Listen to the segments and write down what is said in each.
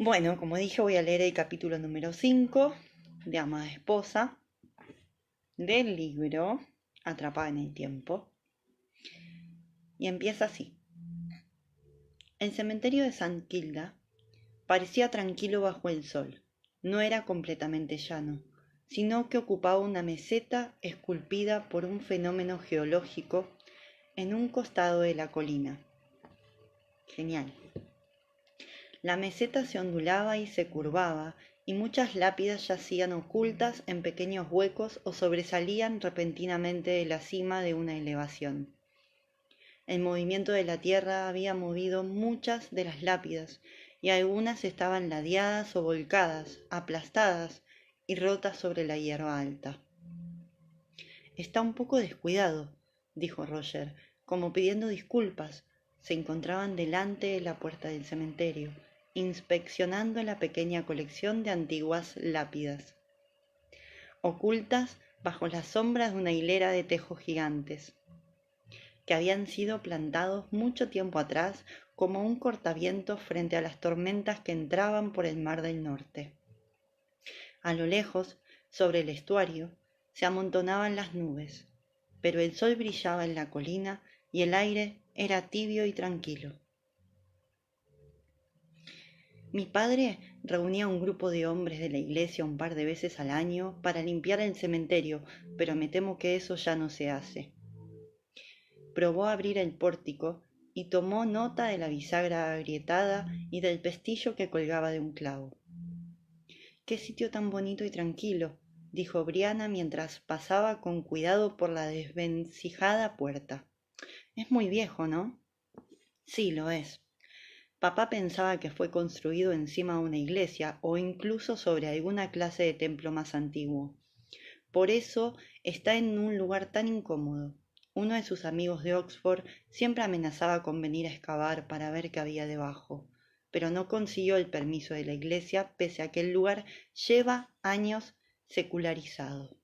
Bueno, como dije, voy a leer el capítulo número 5 de Amada Esposa del libro Atrapada en el Tiempo. Y empieza así. El cementerio de San Kilda parecía tranquilo bajo el sol. No era completamente llano, sino que ocupaba una meseta esculpida por un fenómeno geológico en un costado de la colina. Genial. La meseta se ondulaba y se curvaba, y muchas lápidas yacían ocultas en pequeños huecos o sobresalían repentinamente de la cima de una elevación. El movimiento de la tierra había movido muchas de las lápidas, y algunas estaban ladeadas o volcadas, aplastadas y rotas sobre la hierba alta. Está un poco descuidado, dijo Roger, como pidiendo disculpas. Se encontraban delante de la puerta del cementerio, inspeccionando la pequeña colección de antiguas lápidas, ocultas bajo las sombras de una hilera de tejos gigantes, que habían sido plantados mucho tiempo atrás como un cortavientos frente a las tormentas que entraban por el mar del norte. A lo lejos, sobre el estuario, se amontonaban las nubes, pero el sol brillaba en la colina y el aire era tibio y tranquilo. Mi padre reunía un grupo de hombres de la iglesia un par de veces al año para limpiar el cementerio, pero me temo que eso ya no se hace. Probó abrir el pórtico y tomó nota de la bisagra agrietada y del pestillo que colgaba de un clavo. ¡Qué sitio tan bonito y tranquilo!, dijo Briana mientras pasaba con cuidado por la desvencijada puerta. Es muy viejo, ¿no? Sí, lo es. Papá pensaba que fue construido encima de una iglesia o incluso sobre alguna clase de templo más antiguo. Por eso está en un lugar tan incómodo. Uno de sus amigos de Oxford siempre amenazaba con venir a excavar para ver qué había debajo, pero no consiguió el permiso de la iglesia pese a que el lugar lleva años secularizado.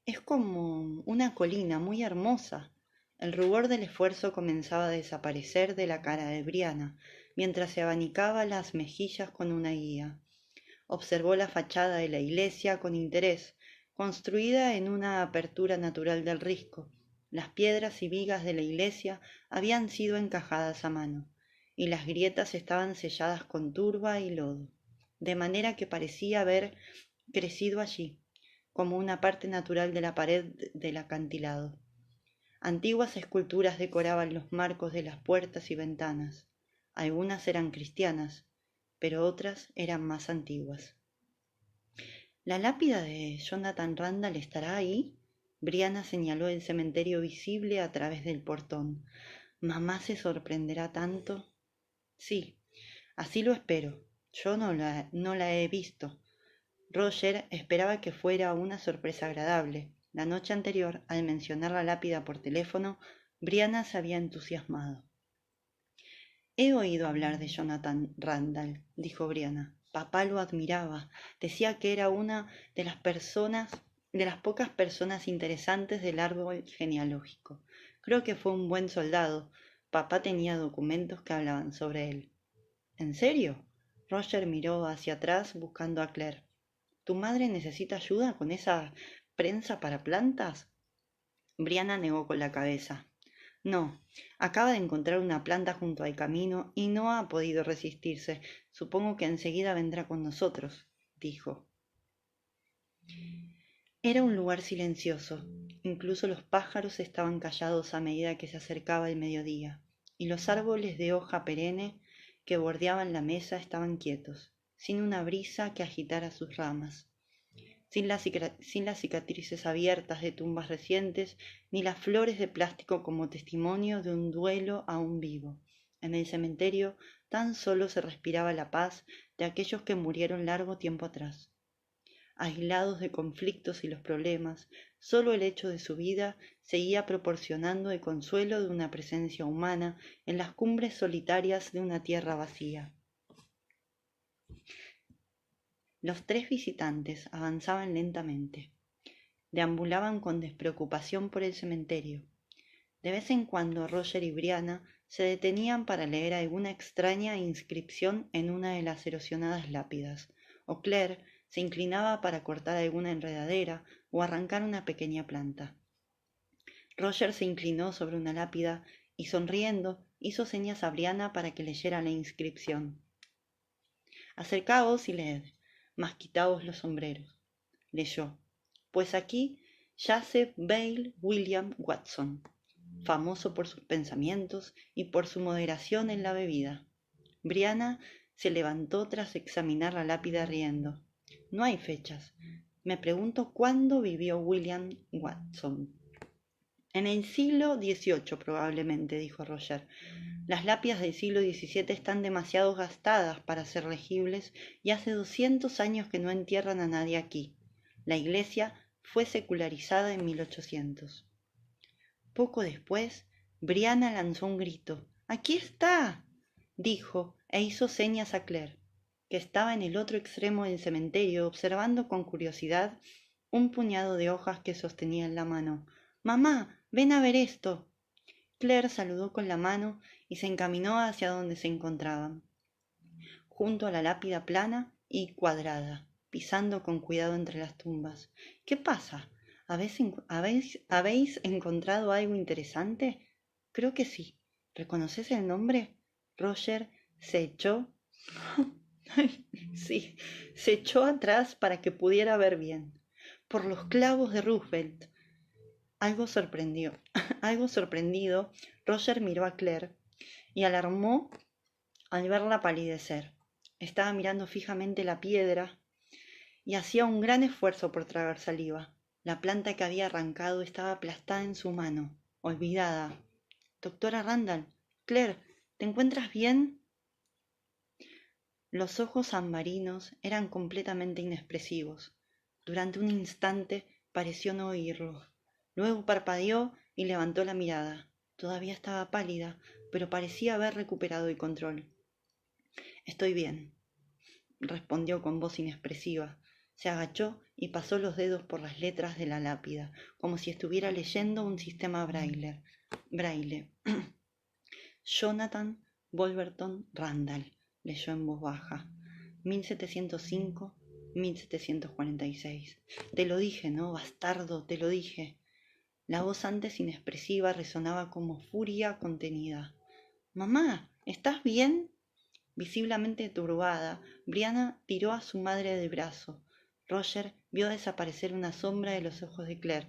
Es como una colina muy hermosa. El rubor del esfuerzo comenzaba a desaparecer de la cara de Briana, mientras se abanicaba las mejillas con una guía. Observó la fachada de la iglesia con interés, construida en una apertura natural del risco. Las piedras y vigas de la iglesia habían sido encajadas a mano, y las grietas estaban selladas con turba y lodo, de manera que parecía haber crecido allí, como una parte natural de la pared del acantilado. Antiguas esculturas decoraban los marcos de las puertas y ventanas. Algunas eran cristianas, pero otras eran más antiguas. ¿La lápida de Jonathan Randall estará ahí? Briana señaló el cementerio visible a través del portón. ¿Mamá se sorprenderá tanto? Sí, así lo espero. Yo no la he visto. Roger esperaba que fuera una sorpresa agradable. La noche anterior, al mencionar la lápida por teléfono, Briana se había entusiasmado. He oído hablar de Jonathan Randall, dijo Briana. Papá lo admiraba. Decía que era una de las pocas personas interesantes del árbol genealógico. Creo que fue un buen soldado. Papá tenía documentos que hablaban sobre él. ¿En serio? Roger miró hacia atrás buscando a Claire. ¿Tu madre necesita ayuda con esa prensa para plantas? Briana negó con la cabeza. No, acaba de encontrar una planta junto al camino y no ha podido resistirse. Supongo que enseguida vendrá con nosotros, dijo. Era un lugar silencioso. Incluso los pájaros estaban callados a medida que se acercaba el mediodía, y los árboles de hoja perenne que bordeaban la mesa estaban quietos, sin una brisa que agitara sus ramas, sin las cicatrices abiertas de tumbas recientes, ni las flores de plástico como testimonio de un duelo aún vivo. En el cementerio tan solo se respiraba la paz de aquellos que murieron largo tiempo atrás. Aislados de conflictos y los problemas, solo el hecho de su vida seguía proporcionando el consuelo de una presencia humana en las cumbres solitarias de una tierra vacía. Los tres visitantes avanzaban lentamente. Deambulaban con despreocupación por el cementerio. De vez en cuando Roger y Briana se detenían para leer alguna extraña inscripción en una de las erosionadas lápidas, o Claire se inclinaba para cortar alguna enredadera o arrancar una pequeña planta. Roger se inclinó sobre una lápida y, sonriendo, hizo señas a Brianna para que leyera la inscripción. Acercaos y leed, mas quitaos los sombreros. Leyó: pues aquí yace Bayle William Watson, famoso por sus pensamientos y por su moderación en la bebida. Brianna se levantó tras examinar la lápida riendo. No hay fechas. Me pregunto cuándo vivió William Watson. En el siglo XVIII probablemente, dijo Roger. Las lápidas del siglo XVII están demasiado gastadas para ser legibles y hace 200 años que no entierran a nadie aquí. La iglesia fue secularizada en 1800. Poco después, Brianna lanzó un grito. ¡Aquí está!, dijo, e hizo señas a Claire, que estaba en el otro extremo del cementerio observando con curiosidad un puñado de hojas que sostenía en la mano. «Mamá, ven a ver esto». Claire saludó con la mano y se encaminó hacia donde se encontraban, junto a la lápida plana y cuadrada, pisando con cuidado entre las tumbas. «¿Qué pasa? ¿Habéis encontrado algo interesante?» «Creo que sí. ¿Reconoces el nombre?» Roger se echó sí, se echó atrás para que pudiera ver bien. «Por los clavos de Roosevelt». Algo sorprendido, Roger miró a Claire y alarmó al verla palidecer. Estaba mirando fijamente la piedra y hacía un gran esfuerzo por tragar saliva. La planta que había arrancado estaba aplastada en su mano, olvidada. «Doctora Randall, Claire, ¿te encuentras bien?» Los ojos ambarinos eran completamente inexpresivos. Durante un instante pareció no oírlo. Luego parpadeó y levantó la mirada. Todavía estaba pálida, pero parecía haber recuperado el control. «Estoy bien», respondió con voz inexpresiva. Se agachó y pasó los dedos por las letras de la lápida, como si estuviera leyendo un sistema braille. Jonathan Wolverton Randall, leyó en voz baja. 1705-1746. Te lo dije, ¿no, bastardo? Te lo dije. La voz antes inexpresiva resonaba como furia contenida. «Mamá, ¿estás bien?» Visiblemente turbada, Brianna tiró a su madre del brazo. Roger vio desaparecer una sombra de los ojos de Claire.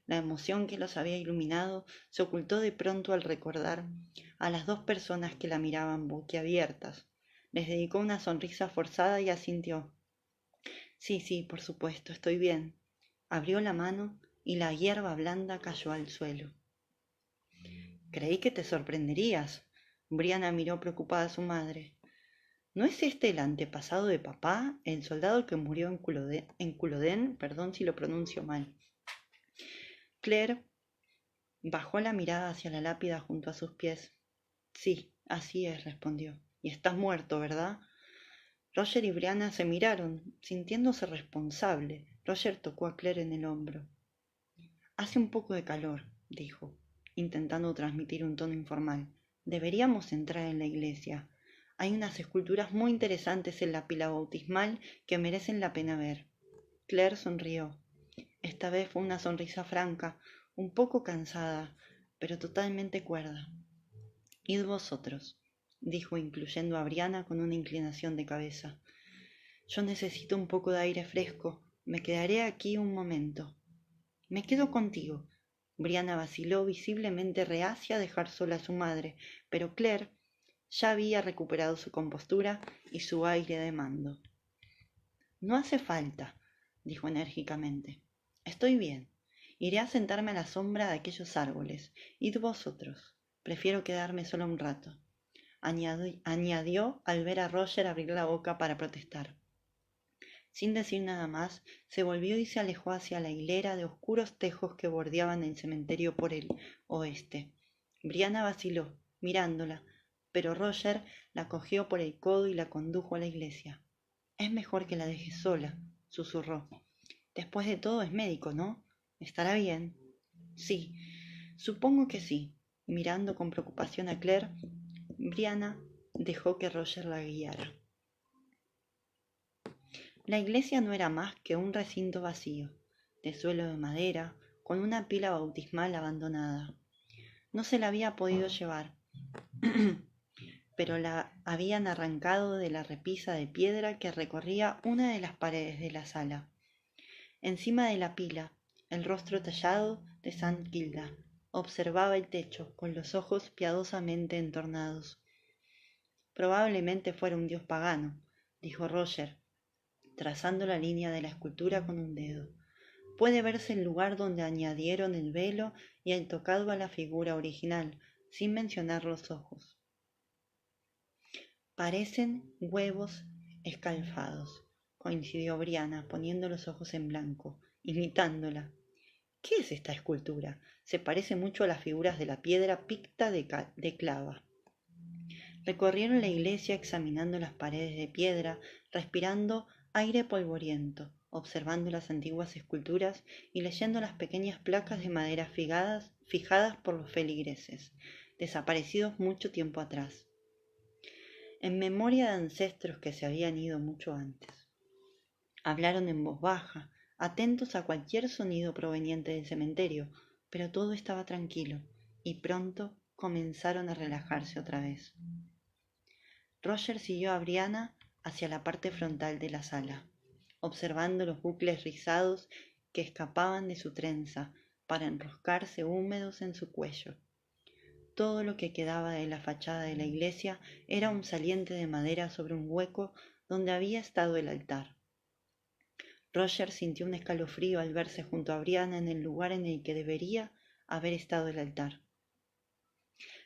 La emoción que los había iluminado se ocultó de pronto al recordar a las dos personas que la miraban boquiabiertas. Les dedicó una sonrisa forzada y asintió. Sí, por supuesto, estoy bien. Abrió la mano y la hierba blanda cayó al suelo. «Creí que te sorprenderías». Brianna miró preocupada a su madre. «¿No es este el antepasado de papá, el soldado que murió en Culloden? Perdón si lo pronuncio mal». Claire bajó la mirada hacia la lápida junto a sus pies. «Sí, así es», respondió. «Y estás muerto, ¿verdad?» Roger y Brianna se miraron, sintiéndose responsable. Roger tocó a Claire en el hombro. «Hace un poco de calor», dijo, intentando transmitir un tono informal. «Deberíamos entrar en la iglesia. Hay unas esculturas muy interesantes en la pila bautismal que merecen la pena ver». Claire sonrió. Esta vez fue una sonrisa franca, un poco cansada, pero totalmente cuerda. «Id vosotros», dijo, incluyendo a Brianna con una inclinación de cabeza. «Yo necesito un poco de aire fresco. Me quedaré aquí un momento». «Me quedo contigo». Brianna vaciló, visiblemente reacia a dejar sola a su madre, pero Claire ya había recuperado su compostura y su aire de mando. «No hace falta», dijo enérgicamente. «Estoy bien. Iré a sentarme a la sombra de aquellos árboles. Id vosotros. Prefiero quedarme solo un rato», añadió al ver a Roger abrir la boca para protestar. Sin decir nada más, se volvió y se alejó hacia la hilera de oscuros tejos que bordeaban el cementerio por el oeste. Brianna vaciló, mirándola, pero Roger la cogió por el codo y la condujo a la iglesia. «Es mejor que la dejes sola», susurró. «Después de todo es médico, ¿no? Estará bien». «Sí, supongo que sí». Mirando con preocupación a Claire, Brianna dejó que Roger la guiara. La iglesia no era más que un recinto vacío, de suelo de madera, con una pila bautismal abandonada. No se la había podido llevar, pero la habían arrancado de la repisa de piedra que recorría una de las paredes de la sala. Encima de la pila, el rostro tallado de Sant Kilda observaba el techo con los ojos piadosamente entornados. Probablemente fuera un dios pagano, dijo Roger, trazando la línea de la escultura con un dedo. Puede verse el lugar donde añadieron el velo y el tocado a la figura original, sin mencionar los ojos. Parecen huevos escalfados, coincidió Brianna, poniendo los ojos en blanco, imitándola. ¿Qué es esta escultura? Se parece mucho a las figuras de la piedra picta de clava. Recorrieron la iglesia examinando las paredes de piedra, respirando aire polvoriento, observando las antiguas esculturas y leyendo las pequeñas placas de madera fijadas por los feligreses, desaparecidos mucho tiempo atrás, en memoria de ancestros que se habían ido mucho antes. Hablaron en voz baja, atentos a cualquier sonido proveniente del cementerio, pero todo estaba tranquilo, y pronto comenzaron a relajarse otra vez. Roger siguió a Brianna hacia la parte frontal de la sala, observando los bucles rizados que escapaban de su trenza para enroscarse húmedos en su cuello. Todo lo que quedaba de la fachada de la iglesia era un saliente de madera sobre un hueco donde había estado el altar. Roger sintió un escalofrío al verse junto a Brianna en el lugar en el que debería haber estado el altar.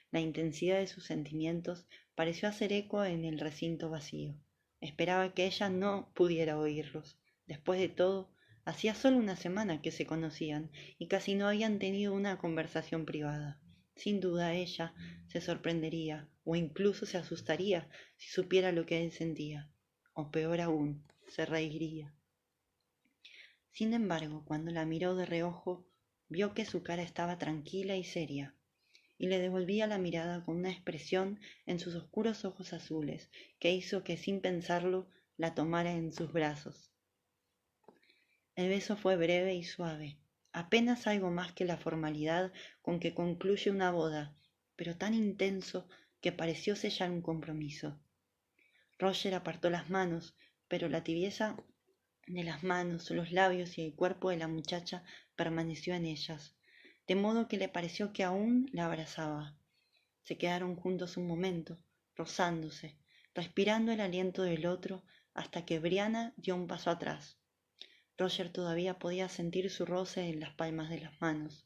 La intensidad de sus sentimientos pareció hacer eco en el recinto vacío. Esperaba que ella no pudiera oírlos. Después de todo, hacía solo una semana que se conocían y casi no habían tenido una conversación privada. Sin duda ella se sorprendería o incluso se asustaría si supiera lo que él sentía. O peor aún, se reiría. Sin embargo, cuando la miró de reojo, vio que su cara estaba tranquila y seria, y le devolvía la mirada con una expresión en sus oscuros ojos azules que hizo que sin pensarlo la tomara en sus brazos. El beso fue breve y suave, apenas algo más que la formalidad con que concluye una boda, pero tan intenso que pareció sellar un compromiso. Roger apartó las manos, pero la tibieza de las manos, los labios y el cuerpo de la muchacha permaneció en ellas, de modo que le pareció que aún la abrazaba. Se quedaron juntos un momento, rozándose, respirando el aliento del otro, hasta que Brianna dio un paso atrás. Roger todavía podía sentir su roce en las palmas de las manos.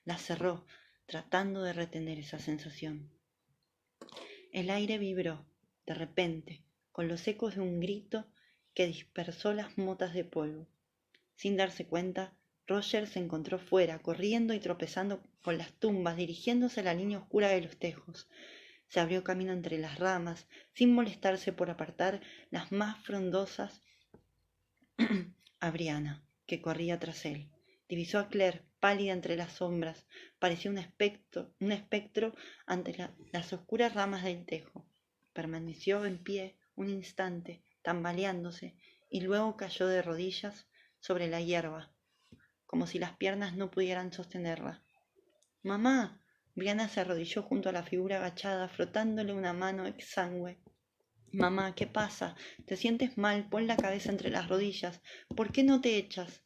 Las cerró, tratando de retener esa sensación. El aire vibró, de repente, con los ecos de un grito que dispersó las motas de polvo. Sin darse cuenta, Roger se encontró fuera, corriendo y tropezando con las tumbas, dirigiéndose a la línea oscura de los tejos. Se abrió camino entre las ramas, sin molestarse por apartar las más frondosas a Brianna, que corría tras él. Divisó a Claire, pálida entre las sombras, parecía un espectro ante las oscuras ramas del tejo. Permaneció en pie un instante, tambaleándose, y luego cayó de rodillas sobre la hierba, como si las piernas no pudieran sostenerla. ¡Mamá! Brianna se arrodilló junto a la figura agachada, frotándole una mano exangüe. Mamá, ¿qué pasa? ¿Te sientes mal? Pon la cabeza entre las rodillas. ¿Por qué no te echas?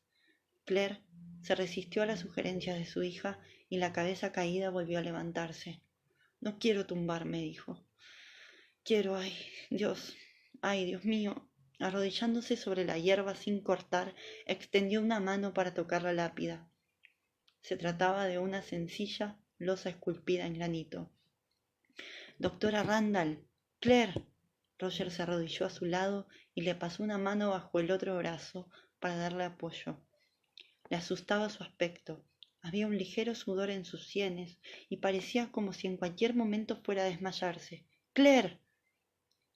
Claire se resistió a las sugerencias de su hija y la cabeza caída volvió a levantarse. No quiero tumbarme, dijo. Quiero, ay, Dios mío. Arrodillándose sobre la hierba sin cortar, extendió una mano para tocar la lápida. Se trataba de una sencilla losa esculpida en granito. Doctora Randall, Claire. Roger se arrodilló a su lado y le pasó una mano bajo el otro brazo para darle apoyo. Le asustaba su aspecto. Había un ligero sudor en sus sienes y parecía como si en cualquier momento fuera a desmayarse. ¡Claire!,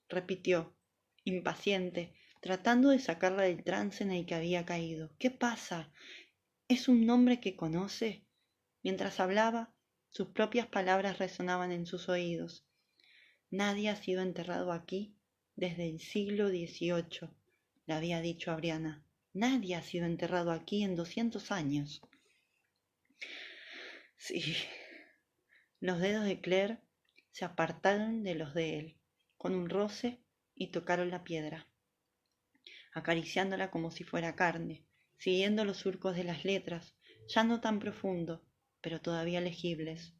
repitió, impaciente, tratando de sacarla del trance en el que había caído. ¿Qué pasa? ¿Es un nombre que conoce? Mientras hablaba, Sus propias palabras resonaban en sus oídos. Nadie ha sido enterrado aquí desde el siglo XVIII, le había dicho a Brianna. Nadie ha sido enterrado aquí en 200 años. Sí. Los dedos de Claire se apartaron de los de él, con un roce, y tocaron la piedra, acariciándola como si fuera carne, siguiendo los surcos de las letras, ya no tan profundo, pero todavía legibles.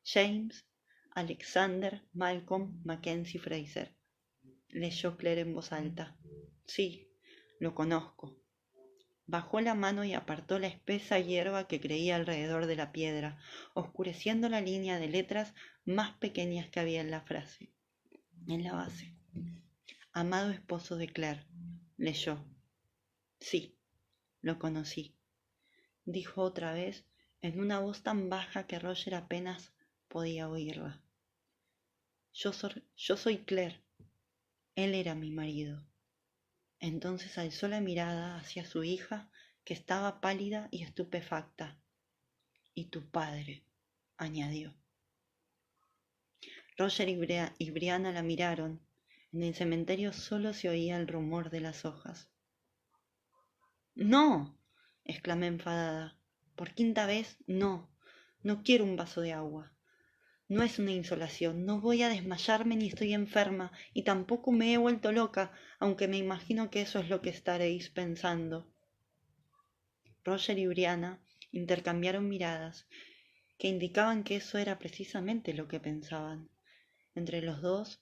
James Alexander Malcolm Mackenzie Fraser, leyó Claire en voz alta. Sí, lo conozco. Bajó la mano y apartó la espesa hierba que creía alrededor de la piedra, oscureciendo la línea de letras más pequeñas que había en la frase. En la base. Amado esposo de Claire, leyó. Sí, lo conocí, dijo otra vez en una voz tan baja que Roger apenas podía oírla. Yo soy Claire. Él era mi marido. Entonces alzó la mirada hacia su hija, que estaba pálida y estupefacta. Y tu padre, añadió. Roger y Brianna la miraron. En el cementerio solo se oía el rumor de las hojas. ¡No! Exclamé enfadada. Por quinta vez, no. No quiero un vaso de agua. No es una insolación, no voy a desmayarme ni estoy enferma, y tampoco me he vuelto loca, aunque me imagino que eso es lo que estaréis pensando. Roger y Brianna intercambiaron miradas, que indicaban que eso era precisamente lo que pensaban. Entre los dos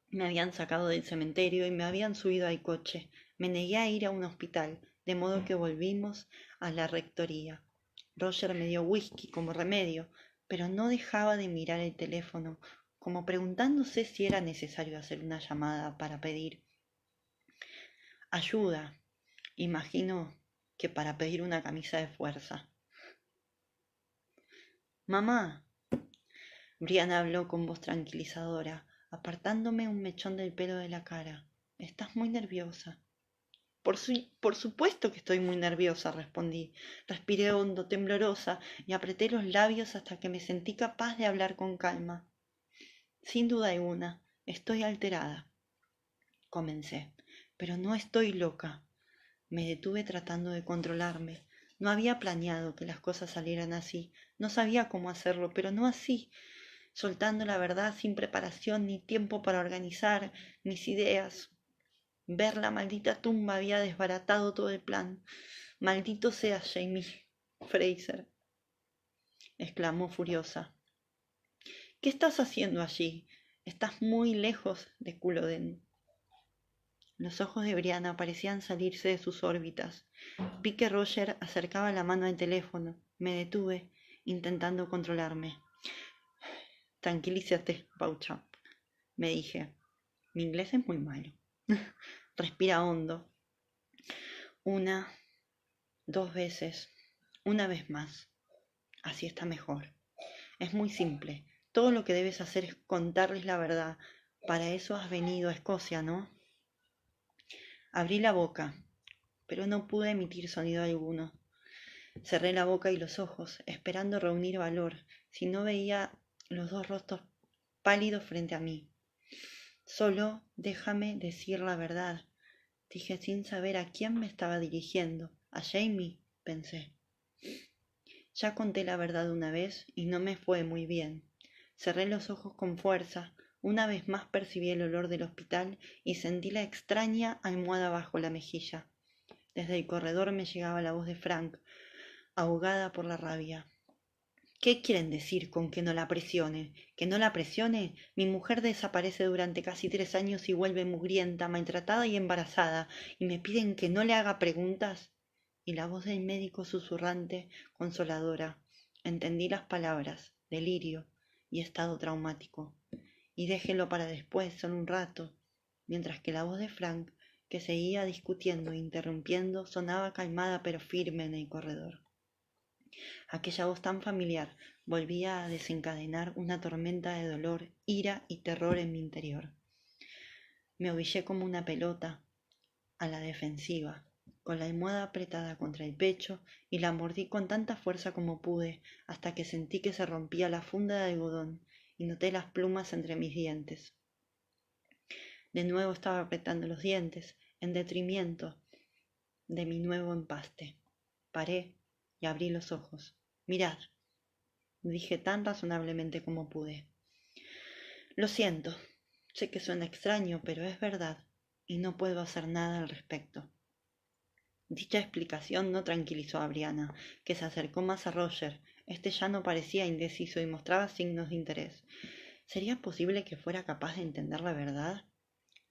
me habían sacado del cementerio y me habían subido al coche. Me negué a ir a un hospital, de modo que volvimos a la rectoría. Roger me dio whisky como remedio, pero no dejaba de mirar el teléfono, como preguntándose si era necesario hacer una llamada para pedir ayuda. Imagino que para pedir una camisa de fuerza. Mamá, Brianna habló con voz tranquilizadora, apartándome un mechón del pelo de la cara. Estás muy nerviosa. Por supuesto que estoy muy nerviosa, respondí. Respiré hondo, temblorosa, y apreté los labios hasta que me sentí capaz de hablar con calma. Sin duda alguna, estoy alterada. Comencé, pero no estoy loca. Me detuve tratando de controlarme. No había planeado que las cosas salieran así. No sabía cómo hacerlo, pero no así, soltando la verdad sin preparación ni tiempo para organizar mis ideas. Ver la maldita tumba había desbaratado todo el plan. Maldito sea Jamie Fraser, exclamó furiosa. ¿Qué estás haciendo allí? Estás muy lejos de Culloden. Los ojos de Brianna parecían salirse de sus órbitas. Vi que Roger acercaba la mano al teléfono. Me detuve, intentando controlarme. Tranquilízate, Beauchamp, me dije. Mi inglés es muy malo. Respira hondo. Una, 2 veces, una vez más. Así está mejor. Es muy simple. Todo lo que debes hacer es contarles la verdad. Para eso has venido a Escocia, ¿no? Abrí la boca, pero no pude emitir sonido alguno. Cerré la boca y los ojos, esperando reunir valor, si no veía los dos rostros pálidos frente a mí. Solo déjame decir la verdad, dije sin saber a quién me estaba dirigiendo. A Jamie, pensé. Ya conté la verdad una vez y no me fue muy bien. Cerré los ojos con fuerza. Una vez más percibí el olor del hospital y sentí la extraña almohada bajo la mejilla. Desde el corredor me llegaba la voz de Frank, ahogada por la rabia. ¿Qué quieren decir con que no la presione? ¿Que no la presione? Mi mujer desaparece durante casi 3 años y vuelve mugrienta, maltratada y embarazada, y me piden que no le haga preguntas. Y la voz del médico susurrante, consoladora. Entendí las palabras, delirio y estado traumático. Y déjelo para después, solo un rato, mientras que la voz de Frank, que seguía discutiendo e interrumpiendo, sonaba calmada pero firme en el corredor. Aquella voz tan familiar volvía a desencadenar una tormenta de dolor, ira y terror en mi interior. Me ovillé como una pelota, a la defensiva, con la almohada apretada contra el pecho, y la mordí con tanta fuerza como pude, hasta que sentí que se rompía la funda de algodón, y noté las plumas entre mis dientes. De nuevo estaba apretando los dientes, en detrimento de mi nuevo empaste. Paré y abrí los ojos. Mirad, dije tan razonablemente como pude. Lo siento, sé que suena extraño, pero es verdad, y no puedo hacer nada al respecto. Dicha explicación no tranquilizó a Brianna, que se acercó más a Roger. Este ya no parecía indeciso y mostraba signos de interés. ¿Sería posible que fuera capaz de entender la verdad?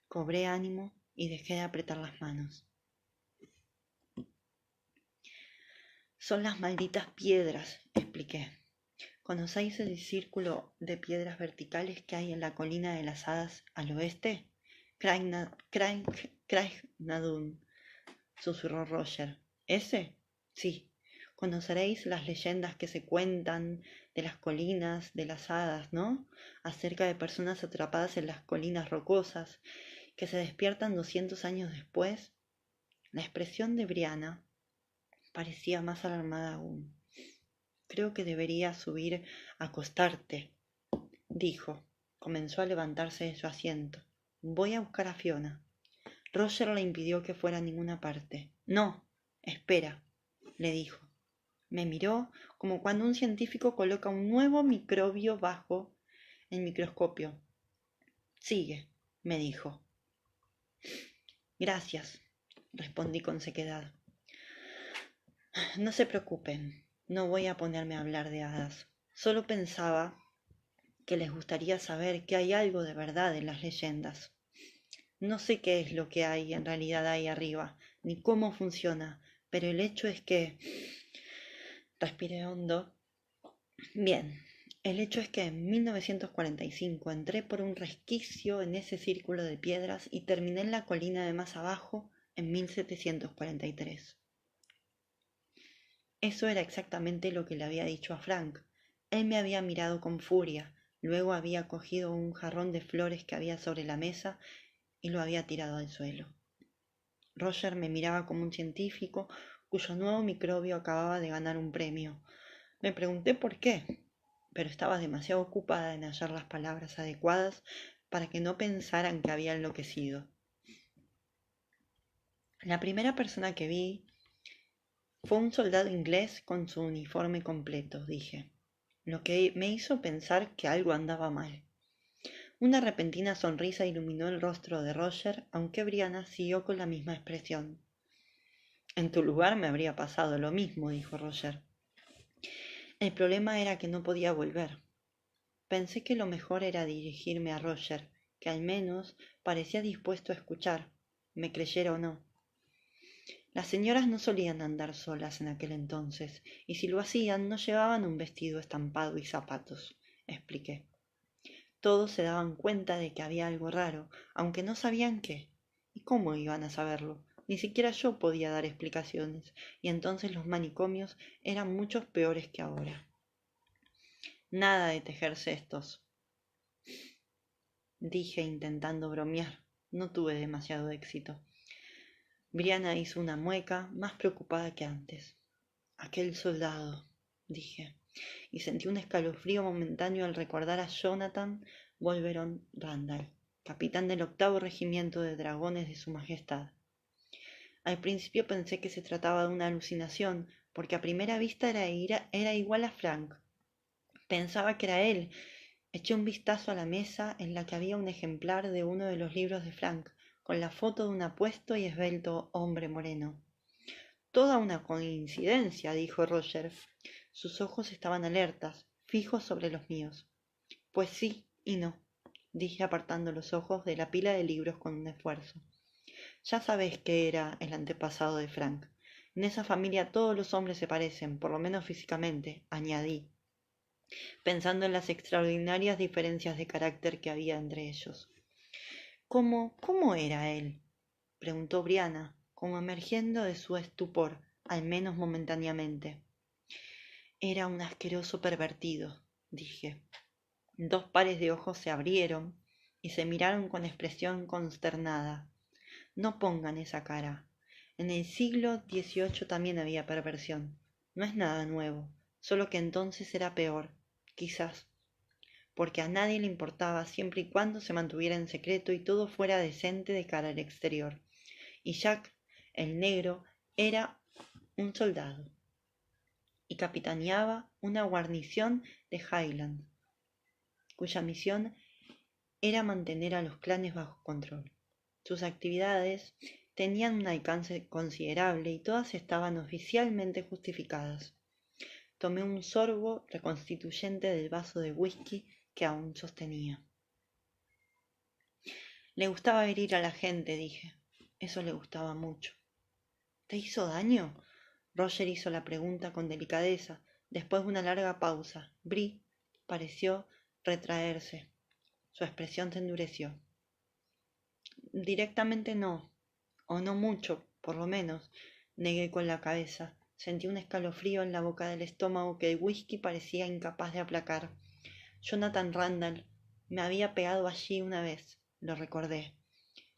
Cobré ánimo y dejé de apretar las manos. Son las malditas piedras, expliqué. ¿Conocéis el círculo de piedras verticales que hay en la colina de las hadas al oeste? Craig-Nardun, susurró Roger. ¿Ese? Sí. Conoceréis las leyendas que se cuentan de las colinas de las hadas, ¿no? Acerca de personas atrapadas en las colinas rocosas que se despiertan 200 años después. La expresión de Brianna parecía más alarmada aún. Creo que deberías subir a acostarte, dijo. Comenzó a levantarse de su asiento. Voy a buscar a Fiona. Roger le impidió que fuera a ninguna parte. No, espera, le dijo. Me miró como cuando un científico coloca un nuevo microbio bajo el microscopio. Sigue, me dijo. Gracias, respondí con sequedad. No se preocupen, no voy a ponerme a hablar de hadas. Solo pensaba que les gustaría saber que hay algo de verdad en las leyendas. No sé qué es lo que hay en realidad ahí arriba, ni cómo funciona, pero el hecho es que... Respiré hondo. Bien, el hecho es que en 1945 entré por un resquicio en ese círculo de piedras y terminé en la colina de más abajo en 1743. Eso era exactamente lo que le había dicho a Frank. Él me había mirado con furia, luego había cogido un jarrón de flores que había sobre la mesa y lo había tirado al suelo. Roger me miraba como un científico cuyo nuevo microbio acababa de ganar un premio. Me pregunté por qué, pero estaba demasiado ocupada en hallar las palabras adecuadas para que no pensaran que había enloquecido. La primera persona que vi fue un soldado inglés con su uniforme completo, dije, lo que me hizo pensar que algo andaba mal. Una repentina sonrisa iluminó el rostro de Roger, aunque Brianna siguió con la misma expresión. En tu lugar me habría pasado lo mismo, dijo Roger. El problema era que no podía volver. Pensé que lo mejor era dirigirme a Roger, que al menos parecía dispuesto a escuchar, me creyera o no. Las señoras no solían andar solas en aquel entonces, y si lo hacían no llevaban un vestido estampado y zapatos, expliqué. Todos se daban cuenta de que había algo raro, aunque no sabían qué. ¿Y cómo iban a saberlo? Ni siquiera yo podía dar explicaciones, y entonces los manicomios eran muchos peores que ahora. Nada de tejer cestos, dije intentando bromear. No tuve demasiado éxito. Brianna hizo una mueca, más preocupada que antes. Aquel soldado, dije, y sentí un escalofrío momentáneo al recordar a Jonathan Wolverine Randall, capitán del 8º Regimiento de Dragones de Su Majestad. Al principio pensé que se trataba de una alucinación, porque a primera vista era igual a Frank. Pensaba que era él. Eché un vistazo a la mesa en la que había un ejemplar de uno de los libros de Frank, con la foto de un apuesto y esbelto hombre moreno. Toda una coincidencia, dijo Roger. Sus ojos estaban alertas, fijos sobre los míos. Pues sí y no, dije apartando los ojos de la pila de libros con un esfuerzo. Ya sabes que era el antepasado de Frank. En esa familia todos los hombres se parecen, por lo menos físicamente, añadí, pensando en las extraordinarias diferencias de carácter que había entre ellos. ¿Cómo era él? Preguntó Brianna, como emergiendo de su estupor, al menos momentáneamente. Era un asqueroso pervertido, dije. 2 pares de ojos se abrieron y se miraron con expresión consternada. No pongan esa cara. En el siglo XVIII también había perversión. No es nada nuevo, solo que entonces era peor, quizás, porque a nadie le importaba siempre y cuando se mantuviera en secreto y todo fuera decente de cara al exterior. Y Jack, el negro, era un soldado y capitaneaba una guarnición de Highland, cuya misión era mantener a los clanes bajo control. Sus actividades tenían un alcance considerable y todas estaban oficialmente justificadas. Tomé un sorbo reconstituyente del vaso de whisky que aún sostenía. Le gustaba herir a la gente, dije. Eso le gustaba mucho. ¿Te hizo daño? Roger hizo la pregunta con delicadeza. Después de una larga pausa, Bree pareció retraerse. Su expresión se endureció. Directamente no, o no mucho, por lo menos, negué con la cabeza. Sentí un escalofrío en la boca del estómago que el whisky parecía incapaz de aplacar. Jonathan Randall me había pegado allí una vez, lo recordé,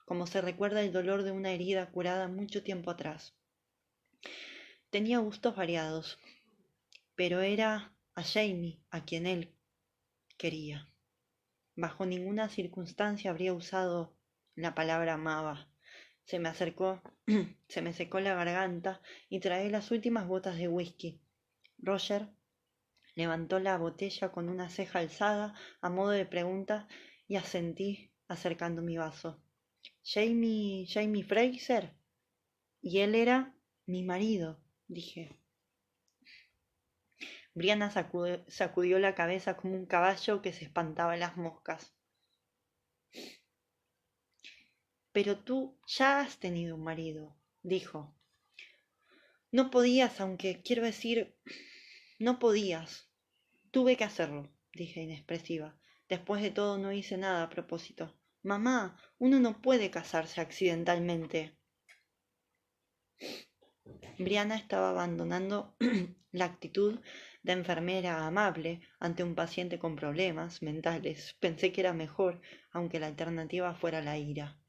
como se recuerda el dolor de una herida curada mucho tiempo atrás. Tenía gustos variados, pero era a Jamie a quien él quería. Bajo ninguna circunstancia habría usado la palabra amaba. Se me acercó, se me secó la garganta y tragué las últimas gotas de whisky. Roger levantó la botella con una ceja alzada a modo de pregunta y asentí acercando mi vaso. Jamie Fraser. Y él era mi marido, dije. Brianna sacudió la cabeza como un caballo que se espantaba en las moscas. Pero tú ya has tenido un marido, dijo. No podías, aunque quiero decir, no podías. Tuve que hacerlo, dije inexpresiva. Después de todo no hice nada a propósito. Mamá, uno no puede casarse accidentalmente. Brianna estaba abandonando la actitud de enfermera amable ante un paciente con problemas mentales. Pensé que era mejor, aunque la alternativa fuera la ira.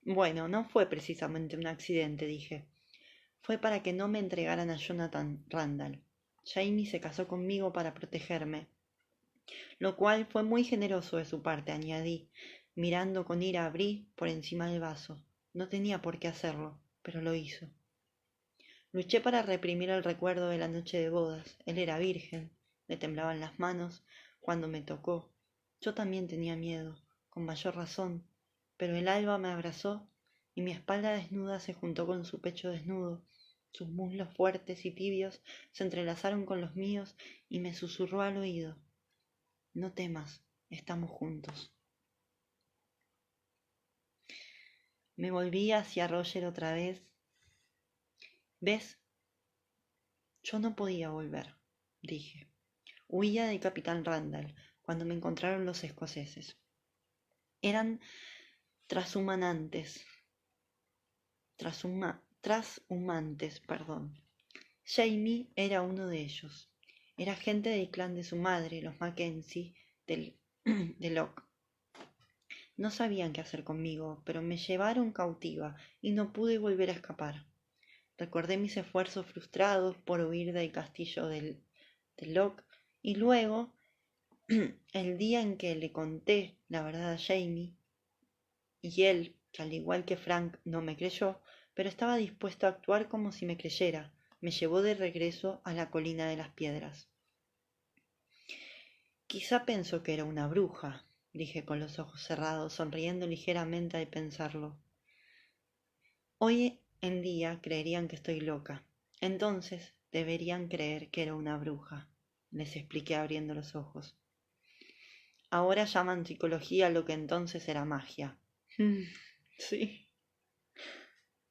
Bueno, no fue precisamente un accidente, dije. Fue para que no me entregaran a Jonathan Randall. Jamie se casó conmigo para protegerme, lo cual fue muy generoso de su parte, añadí, mirando con ira a Bree por encima del vaso. No tenía por qué hacerlo, pero lo hizo. Luché para reprimir el recuerdo de la noche de bodas. Él era virgen, le temblaban las manos cuando me tocó. Yo también tenía miedo, con mayor razón, pero el alba me abrazó y mi espalda desnuda se juntó con su pecho desnudo. Sus muslos fuertes y tibios se entrelazaron con los míos y me susurró al oído. No temas, estamos juntos. Me volví hacia Roger otra vez. ¿Ves? Yo no podía volver, dije. Huía del capitán Randall cuando me encontraron los escoceses. Eran trashumantes, trashumantes. Jamie era uno de ellos. Era gente del clan de su madre, los Mackenzie, de Locke. No sabían qué hacer conmigo, pero me llevaron cautiva y no pude volver a escapar. Recordé mis esfuerzos frustrados por huir del castillo de Locke y luego el día en que le conté la verdad a Jamie y él, que al igual que Frank no me creyó, pero estaba dispuesto a actuar como si me creyera, me llevó de regreso a la colina de las piedras. Quizá pensó que era una bruja, dije con los ojos cerrados, sonriendo ligeramente al pensarlo. Hoy en día creerían que estoy loca. Entonces deberían creer que era una bruja, les expliqué abriendo los ojos. Ahora llaman psicología lo que entonces era magia. Sí.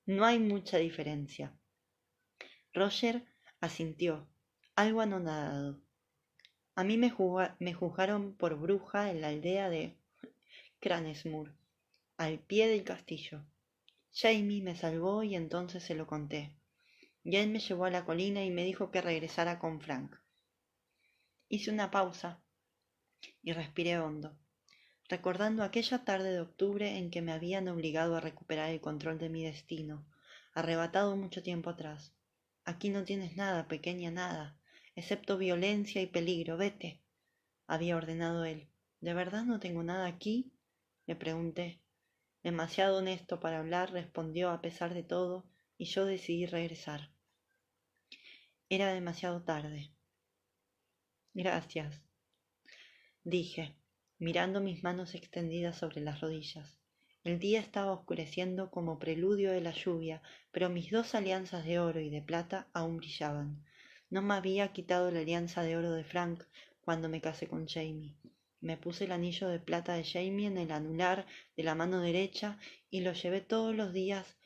No hay mucha diferencia. Roger asintió, algo anonadado. A mí me juzgaron por bruja en la aldea de Cranesmoor, al pie del castillo. Jamie me salvó y entonces se lo conté. Y él me llevó a la colina y me dijo que regresara con Frank. Hice una pausa y respiré hondo, recordando aquella tarde de octubre en que me habían obligado a recuperar el control de mi destino, arrebatado mucho tiempo atrás. Aquí no tienes nada, pequeña, nada, excepto violencia y peligro. Vete, había ordenado él. ¿De verdad no tengo nada aquí? Le pregunté. Demasiado honesto para hablar, respondió a pesar de todo, y yo decidí regresar. Era demasiado tarde. Gracias, dije, mirando mis manos extendidas sobre las rodillas. El día estaba oscureciendo como preludio de la lluvia, pero mis dos alianzas de oro y de plata aún brillaban. No me había quitado la alianza de oro de Frank cuando me casé con Jamie. Me puse el anillo de plata de Jamie en el anular de la mano derecha y lo llevé todos los días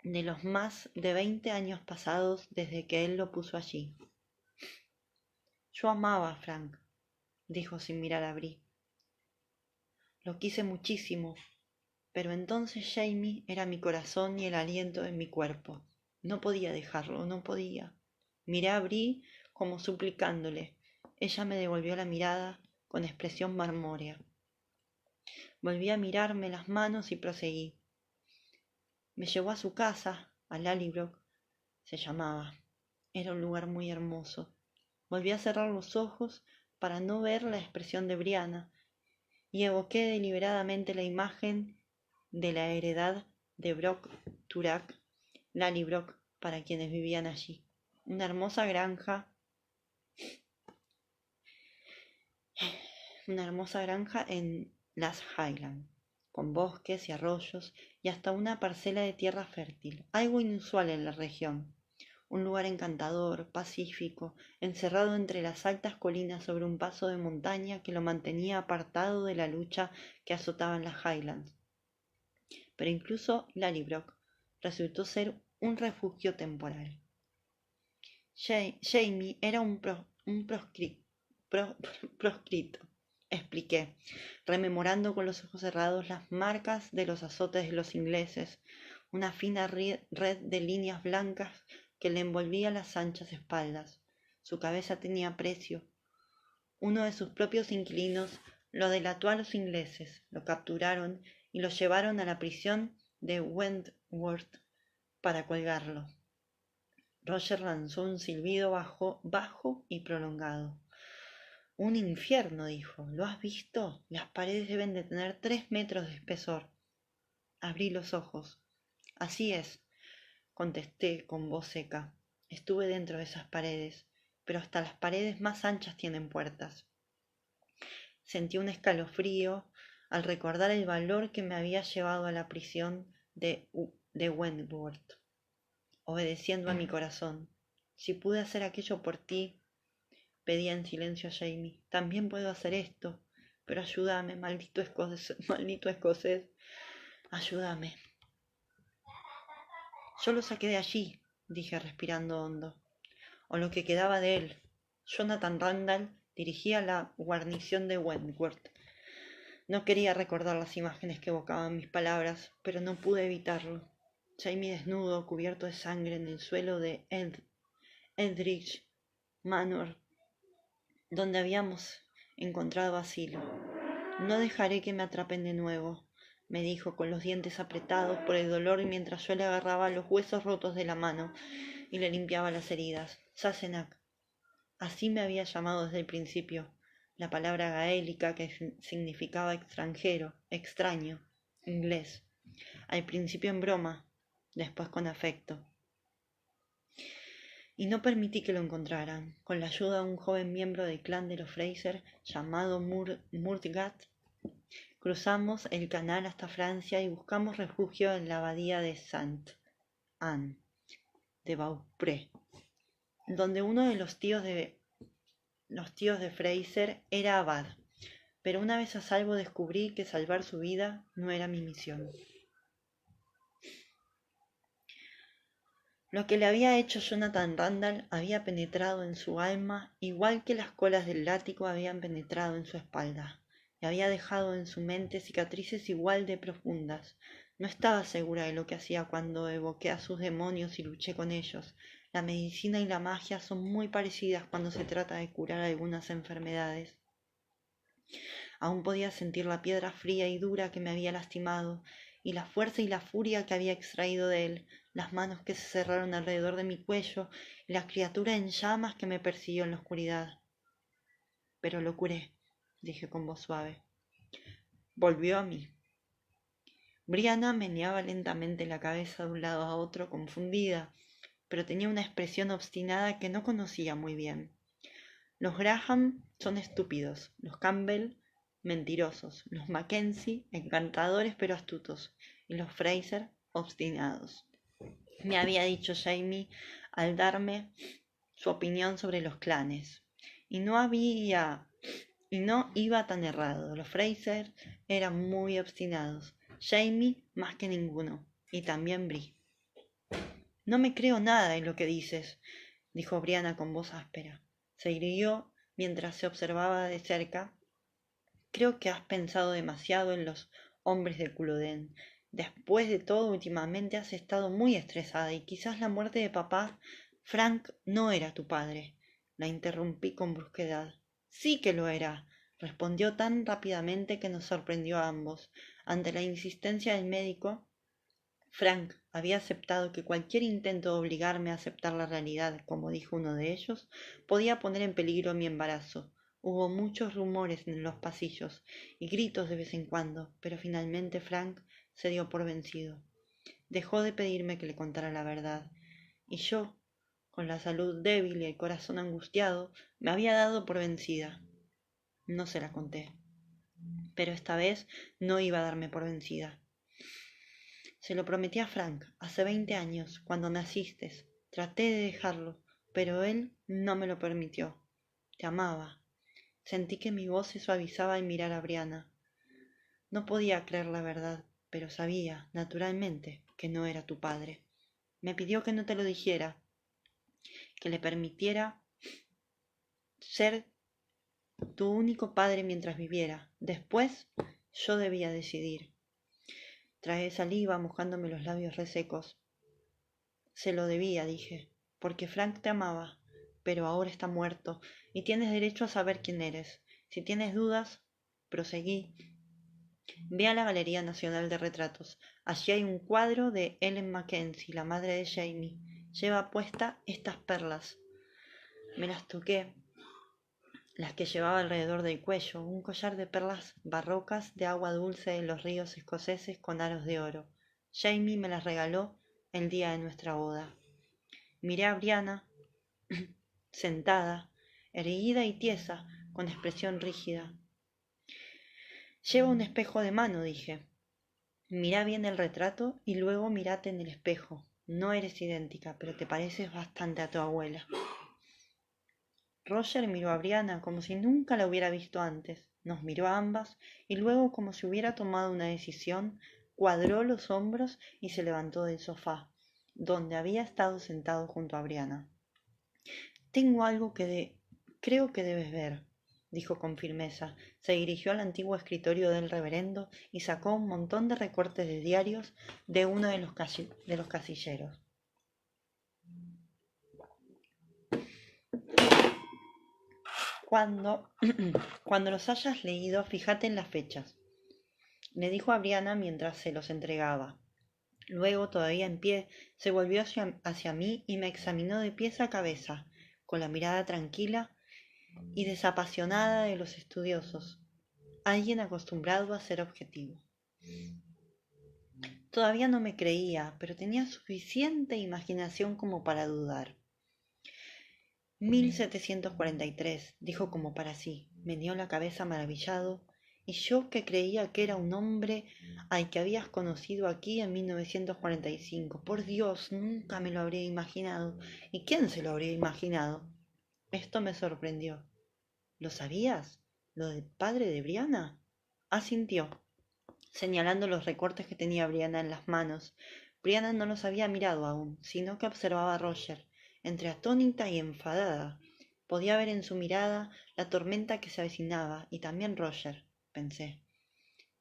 de los más de 20 años pasados desde que él lo puso allí. Yo amaba a Frank, dijo sin mirar a Brie. Lo quise muchísimo, pero entonces Jamie era mi corazón y el aliento de mi cuerpo. No podía dejarlo, no podía. Miré a Brie como suplicándole. Ella me devolvió la mirada con expresión marmórea. Volví a mirarme las manos y proseguí. Me llevó a su casa, a Lallybrook, se llamaba. Era un lugar muy hermoso. Volví a cerrar los ojos para no ver la expresión de Brianna y evoqué deliberadamente la imagen de la heredad de Brock Turak, Lallybrook, para quienes vivían allí. Una hermosa granja en las Highlands, con bosques y arroyos y hasta una parcela de tierra fértil, algo inusual en la región. Un lugar encantador, pacífico, encerrado entre las altas colinas sobre un paso de montaña que lo mantenía apartado de la lucha que azotaba en las Highlands. Pero incluso Lallybrook resultó ser un refugio temporal. Jamie era un proscrito, expliqué, rememorando con los ojos cerrados las marcas de los azotes de los ingleses, una fina red de líneas blancas que le envolvía las anchas espaldas. Su cabeza tenía precio. Uno de sus propios inquilinos lo delató a los ingleses, lo capturaron y lo llevaron a la prisión de Wentworth para colgarlo. Roger lanzó un silbido bajo y prolongado. Un infierno, dijo. ¿Lo has visto? Las paredes deben de tener 3 metros de espesor. Abrí los ojos. Así es, contesté con voz seca. Estuve dentro de esas paredes, pero hasta las paredes más anchas tienen puertas. Sentí un escalofrío al recordar el valor que me había llevado a la prisión de Wentworth, obedeciendo a mi corazón. Si pude hacer aquello por ti, pedía en silencio a Jamie, también puedo hacer esto, pero ayúdame, maldito escocés, ayúdame. Yo lo saqué de allí, dije respirando hondo, o lo que quedaba de él. Jonathan Randall dirigía la guarnición de Wentworth. No quería recordar las imágenes que evocaban mis palabras, pero no pude evitarlo. Jamie desnudo, cubierto de sangre en el suelo de Eldridge Manor, donde habíamos encontrado asilo. No dejaré que me atrapen de nuevo, me dijo con los dientes apretados por el dolor mientras yo le agarraba los huesos rotos de la mano y le limpiaba las heridas. Sassenach. Así me había llamado desde el principio, la palabra gaélica que significaba extranjero, extraño, inglés. Al principio en broma, después con afecto. Y no permití que lo encontraran. Con la ayuda de un joven miembro del clan de los Fraser llamado Murtagh, cruzamos el canal hasta Francia y buscamos refugio en la abadía de Sainte-Anne de Beaupré, donde uno de los tíos de Fraser era abad. Pero una vez a salvo descubrí que salvar su vida no era mi misión. Lo que le había hecho Jonathan Randall había penetrado en su alma igual que las colas del látigo habían penetrado en su espalda, y había dejado en su mente cicatrices igual de profundas. No estaba segura de lo que hacía cuando evoqué a sus demonios y luché con ellos. La medicina y la magia son muy parecidas cuando se trata de curar algunas enfermedades. Aún podía sentir la piedra fría y dura que me había lastimado, y la fuerza y la furia que había extraído de él, las manos que se cerraron alrededor de mi cuello y la criatura en llamas que me persiguió en la oscuridad. Pero lo curé, dije con voz suave. Volvió a mí. Brianna meneaba lentamente la cabeza de un lado a otro, confundida, pero tenía una expresión obstinada que no conocía muy bien. Los Graham son estúpidos, los Campbell mentirosos, los Mackenzie encantadores pero astutos, y los Fraser obstinados. Me había dicho Jamie al darme su opinión sobre los clanes, y no iba tan errado. Los Fraser eran muy obstinados, Jamie más que ninguno, y también Brie. No me creo nada de lo que dices, dijo Brianna con voz áspera. Se irguió mientras se observaba de cerca. Creo que has pensado demasiado en los hombres de Culloden. Después de todo, últimamente has estado muy estresada y quizás la muerte de papá. Frank no era tu padre. La interrumpí con brusquedad. Sí que lo era, respondió tan rápidamente que nos sorprendió a ambos. Ante la insistencia del médico, Frank había aceptado que cualquier intento de obligarme a aceptar la realidad, como dijo uno de ellos, podía poner en peligro mi embarazo. Hubo muchos rumores en los pasillos y gritos de vez en cuando, pero finalmente Frank se dio por vencido. Dejó de pedirme que le contara la verdad, y yo, con la salud débil y el corazón angustiado, me había dado por vencida. No se la conté, pero esta vez no iba a darme por vencida. Se lo prometí a Frank hace 20 años, cuando naciste. Traté de dejarlo, pero él no me lo permitió. Te amaba. Sentí que mi voz se suavizaba al mirar a Brianna. No podía creer la verdad, pero sabía, naturalmente, que no era tu padre. Me pidió que no te lo dijera, que le permitiera ser tu único padre mientras viviera. Después, yo debía decidir. Tragué saliva, mojándome los labios resecos. Se lo debía, dije, porque Frank te amaba, pero ahora está muerto y tienes derecho a saber quién eres. Si tienes dudas, proseguí. Ve a la Galería Nacional de Retratos. Allí hay un cuadro de Ellen Mackenzie, la madre de Jamie. Lleva puesta estas perlas. Me las toqué, las que llevaba alrededor del cuello, un collar de perlas barrocas de agua dulce de los ríos escoceses con aros de oro. Jamie me las regaló el día de nuestra boda. Miré a Brianna, sentada, erguida y tiesa, con expresión rígida. Lleva un espejo de mano, dije. Mirá bien el retrato y luego mirate en el espejo. No eres idéntica, pero te pareces bastante a tu abuela. Roger miró a Brianna como si nunca la hubiera visto antes. Nos miró a ambas y luego, como si hubiera tomado una decisión, cuadró los hombros y se levantó del sofá, donde había estado sentado junto a Brianna. Tengo algo creo que debes ver, dijo con firmeza. Se dirigió al antiguo escritorio del reverendo y sacó un montón de recortes de diarios de uno de los casilleros. Cuando, cuando los hayas leído, fíjate en las fechas, le dijo a Brianna mientras se los entregaba. Luego, todavía en pie, se volvió hacia mí y me examinó de pies a cabeza, con la mirada tranquila y desapasionada de los estudiosos, alguien acostumbrado a ser objetivo. Todavía no me creía, pero tenía suficiente imaginación como para dudar. 1743, dijo como para sí. Meneó la cabeza maravillado, y yo que creía que era un hombre al que habías conocido aquí en 1945. Por Dios, nunca me lo habría imaginado. ¿Y quién se lo habría imaginado? Esto me sorprendió. ¿Lo sabías? ¿Lo del padre de Brianna? Asintió, señalando los recortes que tenía Brianna en las manos. Brianna no los había mirado aún, sino que observaba a Roger, entre atónita y enfadada. Podía ver en su mirada la tormenta que se avecinaba, y también Roger, pensé.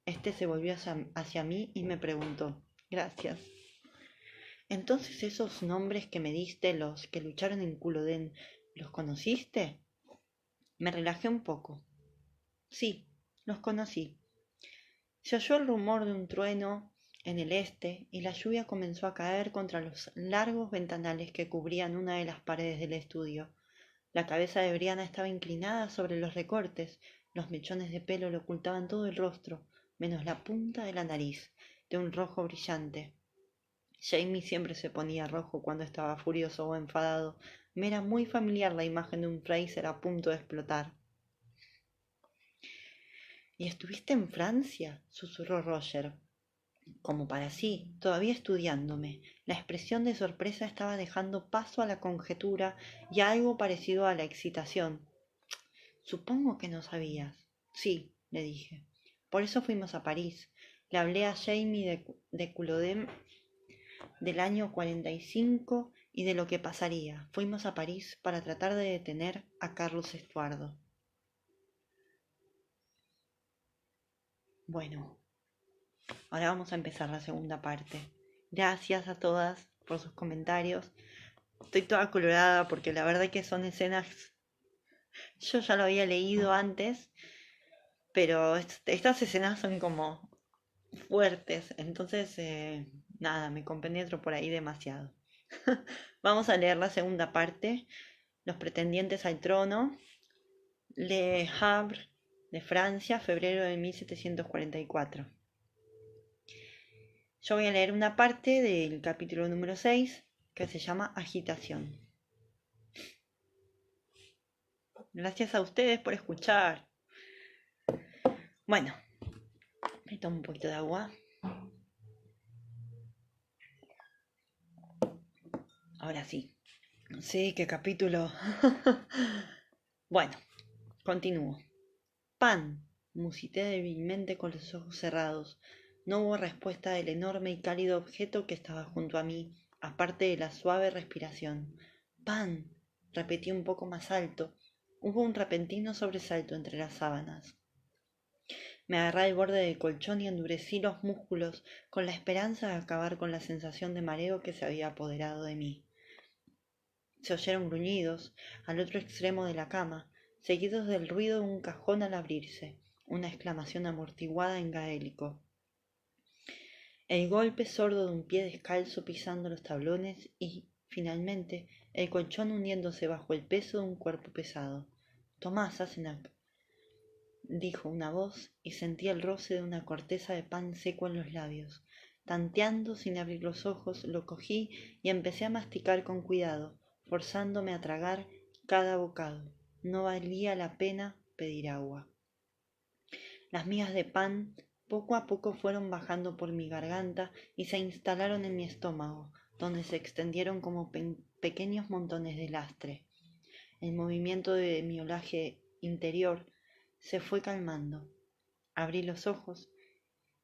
Este se volvió hacia mí y me preguntó, «Gracias». «Entonces esos nombres que me diste, los que lucharon en Culloden, ¿los conociste?» Me relajé un poco. Sí, los conocí. Se oyó el rumor de un trueno en el este y la lluvia comenzó a caer contra los largos ventanales que cubrían una de las paredes del estudio. La cabeza de Brianna estaba inclinada sobre los recortes, los mechones de pelo le ocultaban todo el rostro, menos la punta de la nariz, de un rojo brillante. Jamie siempre se ponía rojo cuando estaba furioso o enfadado. Me era muy familiar la imagen de un Fraser a punto de explotar. ¿Y estuviste en Francia?, susurró Roger, como para sí, todavía estudiándome. La expresión de sorpresa estaba dejando paso a la conjetura y a algo parecido a la excitación. Supongo que no sabías. Sí, le dije. Por eso fuimos a París. Le hablé a Jamie de Culloden del año 45 y de lo que pasaría. Fuimos a París para tratar de detener a Carlos Estuardo. Bueno, ahora vamos a empezar la segunda parte. Gracias a todas por sus comentarios. Estoy toda colorada porque la verdad que son escenas... Yo ya lo había leído antes, pero estas escenas son como fuertes, entonces nada, me compenetro por ahí demasiado. Vamos a leer la segunda parte, Los pretendientes al trono, Le Havre de Francia, febrero de 1744. Yo voy a leer una parte del capítulo número 6 que se llama Agitación. Gracias a ustedes por escuchar. Bueno, me tomo un poquito de agua. Ahora sí. Sí, qué capítulo. Bueno, continúo. Pan, musité débilmente con los ojos cerrados. No hubo respuesta del enorme y cálido objeto que estaba junto a mí, aparte de la suave respiración. Pan, repetí un poco más alto. Hubo un repentino sobresalto entre las sábanas. Me agarré al borde del colchón y endurecí los músculos con la esperanza de acabar con la sensación de mareo que se había apoderado de mí. Se oyeron gruñidos al otro extremo de la cama, seguidos del ruido de un cajón al abrirse, una exclamación amortiguada en gaélico, el golpe sordo de un pie descalzo pisando los tablones y, finalmente, el colchón hundiéndose bajo el peso de un cuerpo pesado. «Tomás, Asenac», dijo una voz, y sentí el roce de una corteza de pan seco en los labios. Tanteando sin abrir los ojos, lo cogí y empecé a masticar con cuidado, forzándome a tragar cada bocado. No valía la pena pedir agua. Las migas de pan poco a poco fueron bajando por mi garganta y se instalaron en mi estómago, donde se extendieron como pequeños montones de lastre. El movimiento de mi olaje interior se fue calmando. Abrí los ojos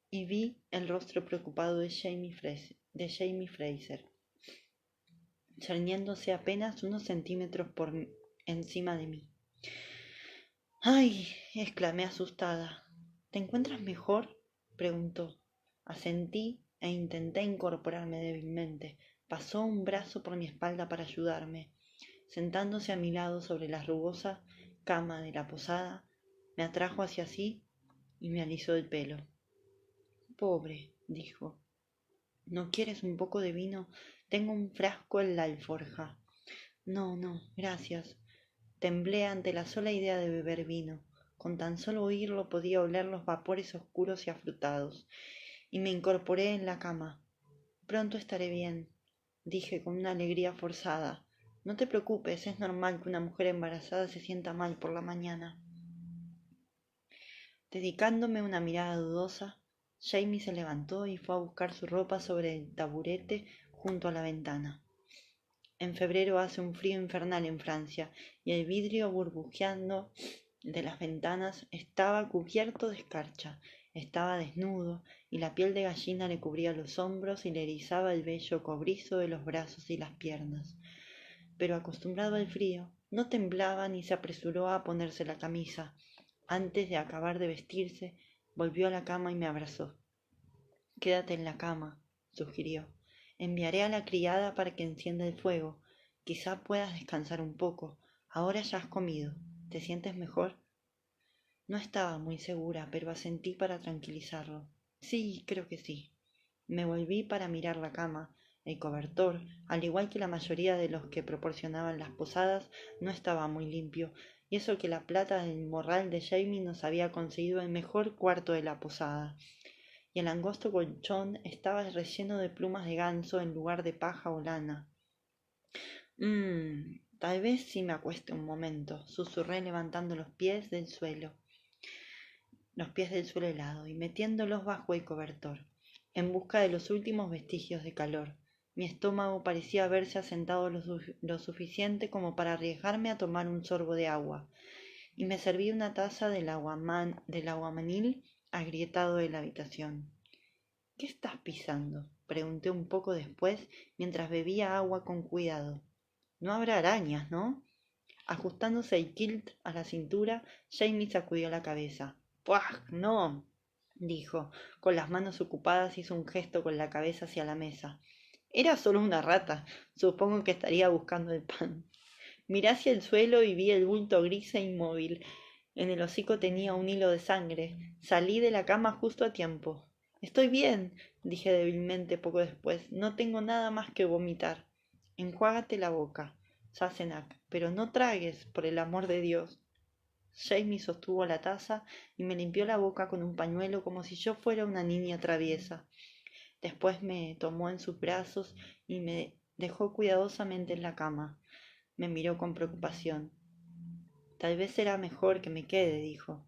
y vi el rostro preocupado de Jamie Fraser, cerniéndose apenas unos centímetros por encima de mí. «¡Ay!», exclamé asustada. «¿Te encuentras mejor?», preguntó. Asentí e intenté incorporarme débilmente. Pasó un brazo por mi espalda para ayudarme. Sentándose a mi lado sobre la rugosa cama de la posada, me atrajo hacia sí y me alisó el pelo. «Pobre», dijo. «¿No quieres un poco de vino? Tengo un frasco en la alforja». No, gracias. Temblé ante la sola idea de beber vino. Con tan solo oírlo podía oler los vapores oscuros y afrutados, y me incorporé en la cama. «Pronto estaré bien», dije con una alegría forzada. «No te preocupes, es normal que una mujer embarazada se sienta mal por la mañana». Dedicándome una mirada dudosa, Jamie se levantó y fue a buscar su ropa sobre el taburete junto a la ventana. En febrero hace un frío infernal en Francia y el vidrio burbujeando de las ventanas estaba cubierto de escarcha. Estaba desnudo y la piel de gallina le cubría los hombros y le erizaba el vello cobrizo de los brazos y las piernas. Pero acostumbrado al frío, no temblaba ni se apresuró a ponerse la camisa. Antes de acabar de vestirse, volvió a la cama y me abrazó. «Quédate en la cama», sugirió. «Enviaré a la criada para que encienda el fuego. Quizá puedas descansar un poco. Ahora ya has comido. ¿Te sientes mejor?». No estaba muy segura, pero asentí para tranquilizarlo. «Sí, creo que sí». Me volví para mirar la cama. El cobertor, al igual que la mayoría de los que proporcionaban las posadas, no estaba muy limpio, y eso que la plata del morral de Jamie nos había conseguido el mejor cuarto de la posada, y el angosto colchón estaba relleno de plumas de ganso en lugar de paja o lana. Tal vez sí me acueste un momento, susurré levantando los pies del suelo helado y metiéndolos bajo el cobertor, en busca de los últimos vestigios de calor. Mi estómago parecía haberse asentado lo suficiente como para arriesgarme a tomar un sorbo de agua, y me serví una taza del aguamanil agrietado de la habitación. ¿Qué estás pisando? Pregunté un poco después, mientras bebía agua con cuidado. No habrá arañas, ¿no? Ajustándose el kilt a la cintura, Jamie sacudió la cabeza. ¡Puah! No, dijo. Con las manos ocupadas hizo un gesto con la cabeza hacia la mesa. Era solo una rata. Supongo que estaría buscando el pan. Miré hacia el suelo y vi el bulto gris e inmóvil. En el hocico tenía un hilo de sangre. Salí de la cama justo a tiempo. Estoy bien, dije débilmente poco después. No tengo nada más que vomitar. Enjuágate la boca, Sassenach, pero no tragues, por el amor de Dios. Jamie sostuvo la taza y me limpió la boca con un pañuelo como si yo fuera una niña traviesa. Después me tomó en sus brazos y me dejó cuidadosamente en la cama. Me miró con preocupación. Tal vez será mejor que me quede, dijo.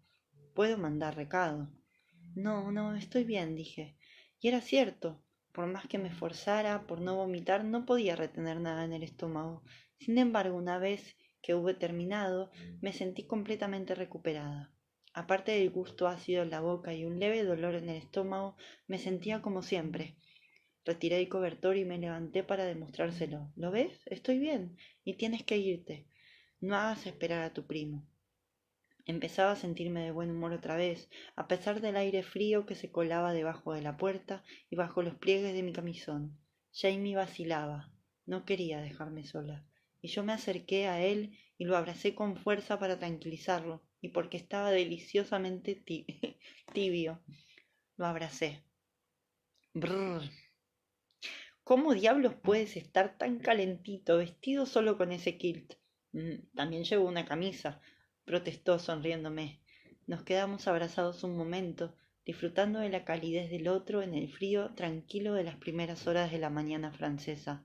Puedo mandar recado. No, estoy bien, dije. Y era cierto. Por más que me esforzara por no vomitar, no podía retener nada en el estómago. Sin embargo, una vez que hube terminado, me sentí completamente recuperada. Aparte del gusto ácido en la boca y un leve dolor en el estómago, me sentía como siempre. Retiré el cobertor y me levanté para demostrárselo. ¿Lo ves? Estoy bien. Y tienes que irte. No hagas esperar a tu primo. Empezaba a sentirme de buen humor otra vez, a pesar del aire frío que se colaba debajo de la puerta y bajo los pliegues de mi camisón. Jamie vacilaba. No quería dejarme sola, y yo me acerqué a él y lo abracé con fuerza para tranquilizarlo, y porque estaba deliciosamente tibio. Lo abracé. Brrr. ¿Cómo diablos puedes estar tan calentito, vestido solo con ese kilt? También llevo una camisa, protestó sonriéndome. Nos quedamos abrazados un momento, disfrutando de la calidez del otro en el frío tranquilo de las primeras horas de la mañana francesa.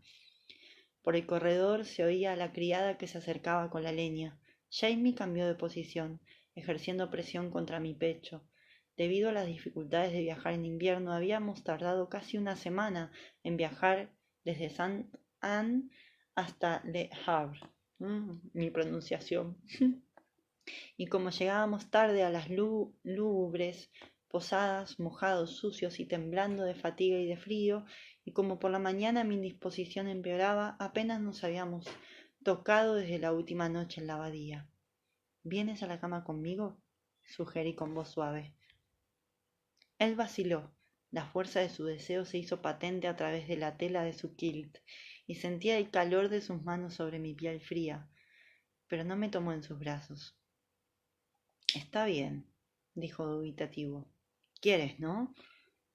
Por el corredor se oía a la criada que se acercaba con la leña. Jamie cambió de posición, ejerciendo presión contra mi pecho. Debido a las dificultades de viajar en invierno, habíamos tardado casi una semana en viajar desde Saint-Anne hasta Le Havre. Mi pronunciación. Y como llegábamos tarde a las lúgubres posadas, mojados, sucios y temblando de fatiga y de frío, y como por la mañana mi indisposición empeoraba, apenas nos habíamos tocado desde la última noche en la abadía. ¿Vienes a la cama conmigo? Sugerí con voz suave. Él vaciló. La fuerza de su deseo se hizo patente a través de la tela de su kilt, y sentía el calor de sus manos sobre mi piel fría, pero no me tomó en sus brazos. Está bien, dijo dubitativo. ¿Quieres, no?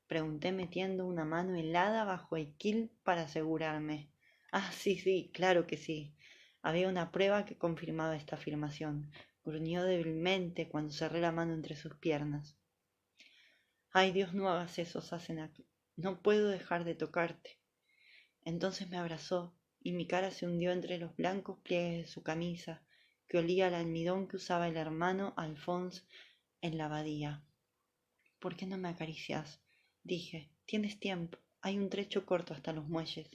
Pregunté metiendo una mano helada bajo el kilt para asegurarme. Ah, sí, claro que sí. Había una prueba que confirmaba esta afirmación. Gruñó débilmente cuando cerré la mano entre sus piernas. Ay, Dios, no hagas eso, Sassenach. No puedo dejar de tocarte. Entonces me abrazó y mi cara se hundió entre los blancos pliegues de su camisa, que olía al almidón que usaba el hermano Alphonse en la abadía. ¿Por qué no me acaricias? Dije. Tienes tiempo. Hay un trecho corto hasta los muelles.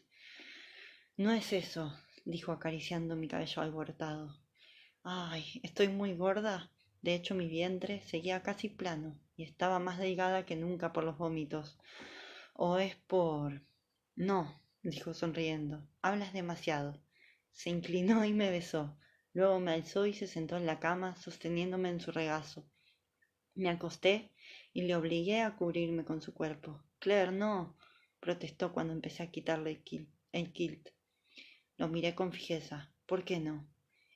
No es eso, dijo acariciando mi cabello alborotado. Ay, estoy muy gorda. De hecho, mi vientre seguía casi plano y estaba más delgada que nunca por los vómitos. ¿O es por...? No, dijo sonriendo. Hablas demasiado. Se inclinó y me besó. Luego me alzó y se sentó en la cama, sosteniéndome en su regazo. Me acosté y le obligué a cubrirme con su cuerpo. Claire, no, protestó cuando empecé a quitarle el kilt. Lo miré con fijeza. ¿Por qué no?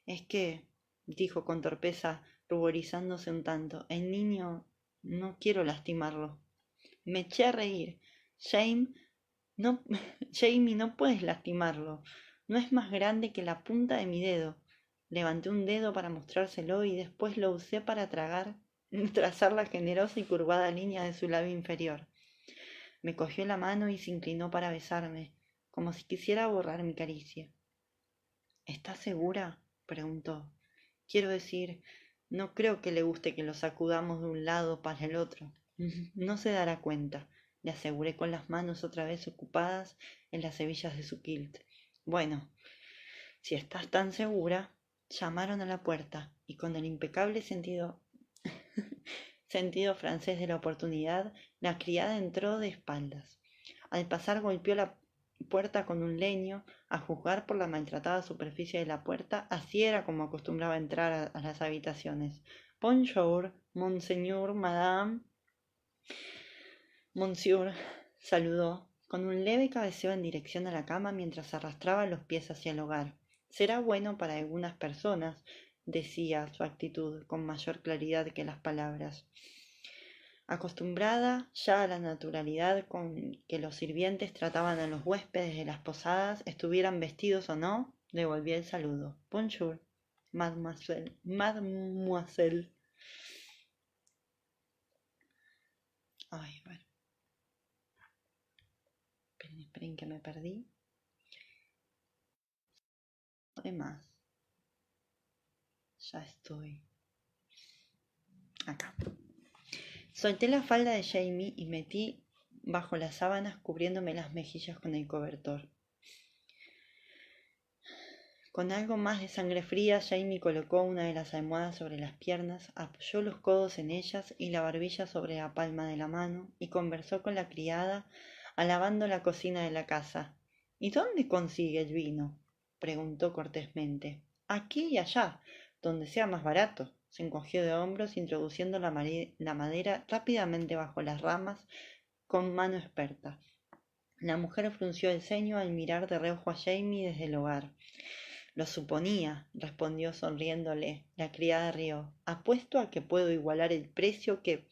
Es que, dijo con torpeza, ruborizándose un tanto, el niño... no quiero lastimarlo. Me eché a reír. Jamie, no, Jamie, no puedes lastimarlo. No es más grande que la punta de mi dedo. Levanté un dedo para mostrárselo y después lo usé para trazar la generosa y curvada línea de su labio inferior. Me cogió la mano y se inclinó para besarme, como si quisiera borrar mi caricia. ¿Estás segura?, preguntó. Quiero decir, no creo que le guste que lo sacudamos de un lado para el otro. No se dará cuenta, le aseguré con las manos otra vez ocupadas en las hebillas de su kilt. Bueno, si estás tan segura. Llamaron a la puerta y con el impecable sentido francés de la oportunidad, la criada entró de espaldas. Al pasar golpeó la puerta con un leño. A juzgar por la maltratada superficie de la puerta, así era como acostumbraba entrar a las habitaciones. Bonjour, monseigneur, madame. Monsieur saludó, con un leve cabeceo en dirección a la cama mientras arrastraba los pies hacia el hogar. Será bueno para algunas personas, decía su actitud con mayor claridad que las palabras. Acostumbrada ya a la naturalidad con que los sirvientes trataban a los huéspedes de las posadas, estuvieran vestidos o no, devolví el saludo. Bonjour, mademoiselle, mademoiselle. Ay, bueno. Esperen que me perdí. Además, ya estoy acá. Solté la falda de Jamie y metí bajo las sábanas cubriéndome las mejillas con el cobertor. Con algo más de sangre fría, Jamie colocó una de las almohadas sobre las piernas, apoyó los codos en ellas y la barbilla sobre la palma de la mano y conversó con la criada, alabando la cocina de la casa. ¿Y dónde consigue el vino?, preguntó cortésmente. Aquí y allá, donde sea más barato. Se encogió de hombros, introduciendo la madera rápidamente bajo las ramas con mano experta. La mujer frunció el ceño al mirar de reojo a Jamie desde el hogar. Lo suponía, respondió sonriéndole. La criada rió. Apuesto a que puedo igualar el precio que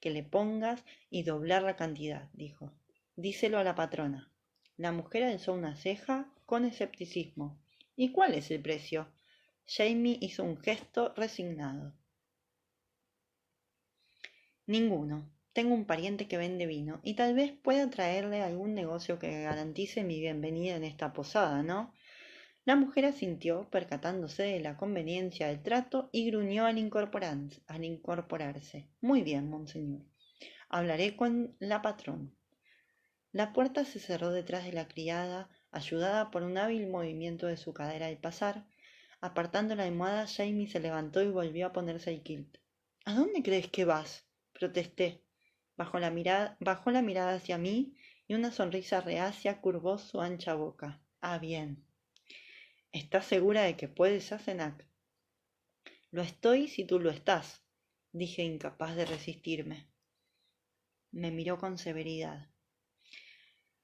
le pongas y doblar la cantidad, dijo. Díselo a la patrona. La mujer alzó una ceja con escepticismo. ¿Y cuál es el precio? Jamie hizo un gesto resignado. Ninguno. Tengo un pariente que vende vino y tal vez pueda traerle algún negocio que garantice mi bienvenida en esta posada, ¿no? La mujer asintió, percatándose de la conveniencia del trato, y gruñó al incorporarse. Muy bien, monseñor. Hablaré con la patrón. La puerta se cerró detrás de la criada, ayudada por un hábil movimiento de su cadera al pasar. Apartando la almohada, Jamie se levantó y volvió a ponerse el kilt. ¿A dónde crees que vas?, protesté. Bajó la mirada hacia mí y una sonrisa reacia curvó su ancha boca. Ah, bien. ¿Estás segura de que puedes, Asenac? Lo estoy si tú lo estás, dije, incapaz de resistirme. Me miró con severidad.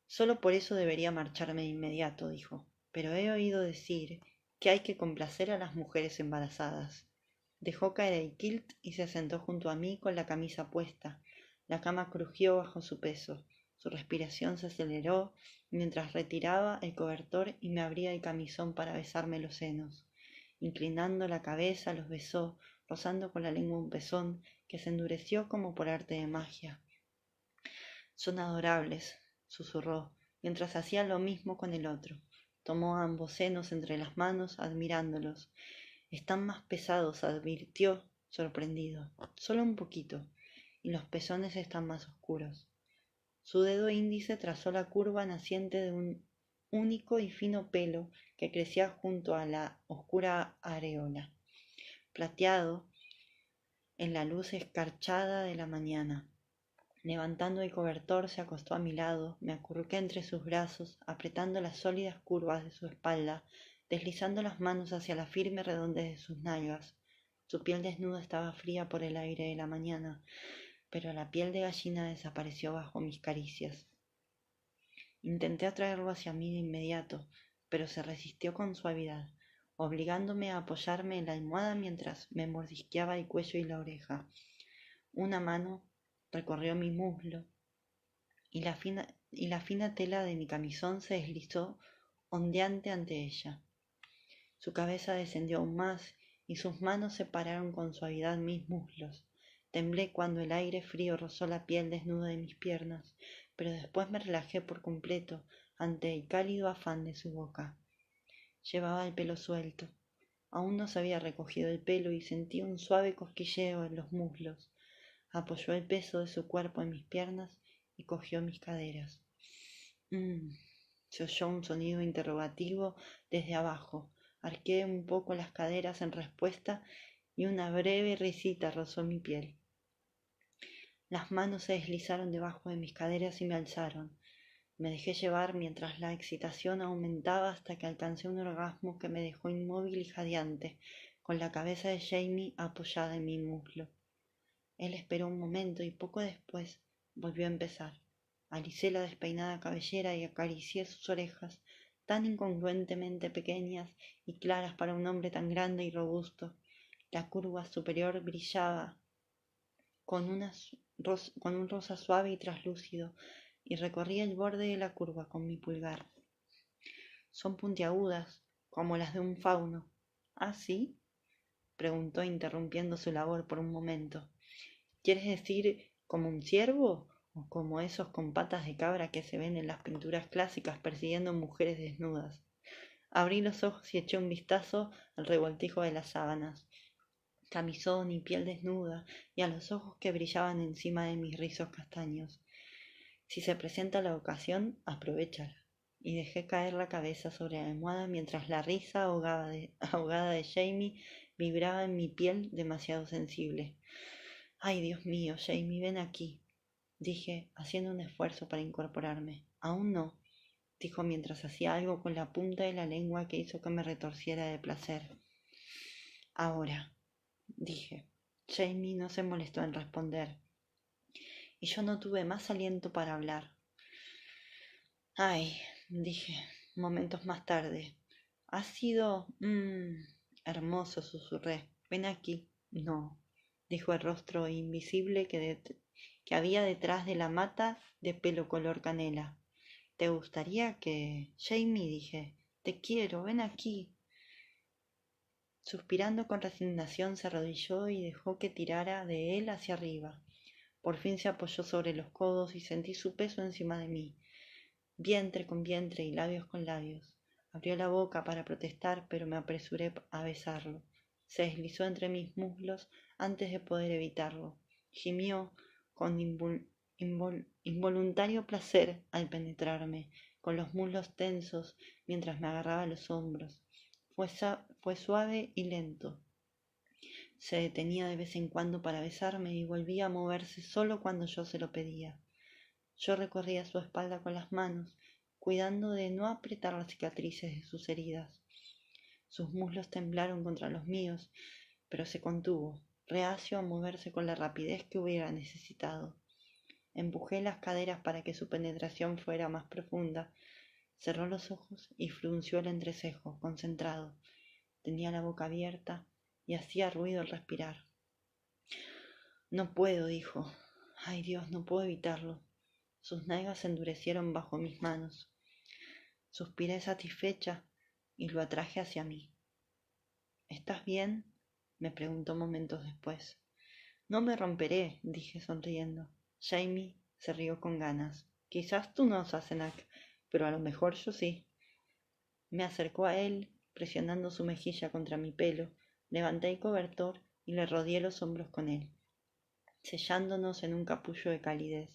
Solo por eso debería marcharme de inmediato, dijo, pero he oído decir que hay que complacer a las mujeres embarazadas. Dejó caer el kilt y se sentó junto a mí con la camisa puesta. La cama crujió bajo su peso. Su respiración se aceleró mientras retiraba el cobertor y me abría el camisón para besarme los senos. Inclinando la cabeza los besó, rozando con la lengua un pezón que se endureció como por arte de magia. Son adorables, susurró, mientras hacía lo mismo con el otro. Tomó ambos senos entre las manos, admirándolos. Están más pesados, advirtió, sorprendido. Solo un poquito, y los pezones están más oscuros. Su dedo índice trazó la curva naciente de un único y fino pelo que crecía junto a la oscura areola, plateado en la luz escarchada de la mañana. Levantando el cobertor, se acostó a mi lado, me acurruqué entre sus brazos, apretando las sólidas curvas de su espalda, deslizando las manos hacia la firme redondez de sus nalgas. Su piel desnuda estaba fría por el aire de la mañana, pero la piel de gallina desapareció bajo mis caricias. Intenté atraerlo hacia mí de inmediato, pero se resistió con suavidad, obligándome a apoyarme en la almohada mientras me mordisqueaba el cuello y la oreja. Una mano recorrió mi muslo y la y la fina tela de mi camisón se deslizó ondeante ante ella. Su cabeza descendió aún más y sus manos separaron con suavidad mis muslos. Temblé cuando el aire frío rozó la piel desnuda de mis piernas, pero después me relajé por completo ante el cálido afán de su boca. Llevaba el pelo suelto. Aún no se había recogido el pelo y sentí un suave cosquilleo en los muslos. Apoyó el peso de su cuerpo en mis piernas y cogió mis caderas. Se oyó un sonido interrogativo desde abajo. Arqué un poco las caderas en respuesta y una breve risita rozó mi piel. Las manos se deslizaron debajo de mis caderas y me alzaron. Me dejé llevar mientras la excitación aumentaba hasta que alcancé un orgasmo que me dejó inmóvil y jadeante, con la cabeza de Jamie apoyada en mi muslo. Él esperó un momento y poco después volvió a empezar. Alicé la despeinada cabellera y acaricié sus orejas, tan incongruentemente pequeñas y claras para un hombre tan grande y robusto. La curva superior brillaba con un rosa suave y traslúcido, y recorrí el borde de la curva con mi pulgar. Son puntiagudas, como las de un fauno. ¿Ah, sí? Preguntó interrumpiendo su labor por un momento. ¿Quieres decir como un ciervo o como esos con patas de cabra que se ven en las pinturas clásicas persiguiendo mujeres desnudas? Abrí los ojos y eché un vistazo al revoltijo de las sábanas, camisón y piel desnuda, y a los ojos que brillaban encima de mis rizos castaños. Si se presenta la ocasión, aprovéchala. Y dejé caer la cabeza sobre la almohada mientras la risa ahogada de Jamie vibraba en mi piel demasiado sensible. Ay, Dios mío, Jamie, ven aquí, dije, haciendo un esfuerzo para incorporarme. Aún no, dijo mientras hacía algo con la punta de la lengua que hizo que me retorciera de placer. Ahora, dije. Jamie no se molestó en responder, y yo no tuve más aliento para hablar. Ay, dije, momentos más tarde. Ha sido... hermoso, susurré. Ven aquí. No, dijo el rostro invisible que había detrás de la mata de pelo color canela. ¿Te gustaría que... Jamie, dije, te quiero, ven aquí. Suspirando con resignación se arrodilló y dejó que tirara de él hacia arriba. Por fin se apoyó sobre los codos y sentí su peso encima de mí, vientre con vientre y labios con labios. Abrió la boca para protestar, pero me apresuré a besarlo. Se deslizó entre mis muslos antes de poder evitarlo. Gimió con involuntario placer al penetrarme, con los muslos tensos mientras me agarraba los hombros. Fue suave y lento. Se detenía de vez en cuando para besarme y volvía a moverse solo cuando yo se lo pedía. Yo recorría su espalda con las manos, cuidando de no apretar las cicatrices de sus heridas. Sus muslos temblaron contra los míos, pero se contuvo, reacio a moverse con la rapidez que hubiera necesitado. Empujé las caderas para que su penetración fuera más profunda. Cerró los ojos y frunció el entrecejo, concentrado. Tenía la boca abierta y hacía ruido al respirar. No puedo, dijo. Ay, Dios, no puedo evitarlo. Sus nalgas se endurecieron bajo mis manos. Suspiré satisfecha y lo atraje hacia mí. ¿Estás bien?, me preguntó momentos después. No me romperé, dije sonriendo. Jamie se rió con ganas. Quizás tú no, Sassenach, pero a lo mejor yo sí. Me acercó a él, presionando su mejilla contra mi pelo. Levanté el cobertor y le rodeé los hombros con él, sellándonos en un capullo de calidez.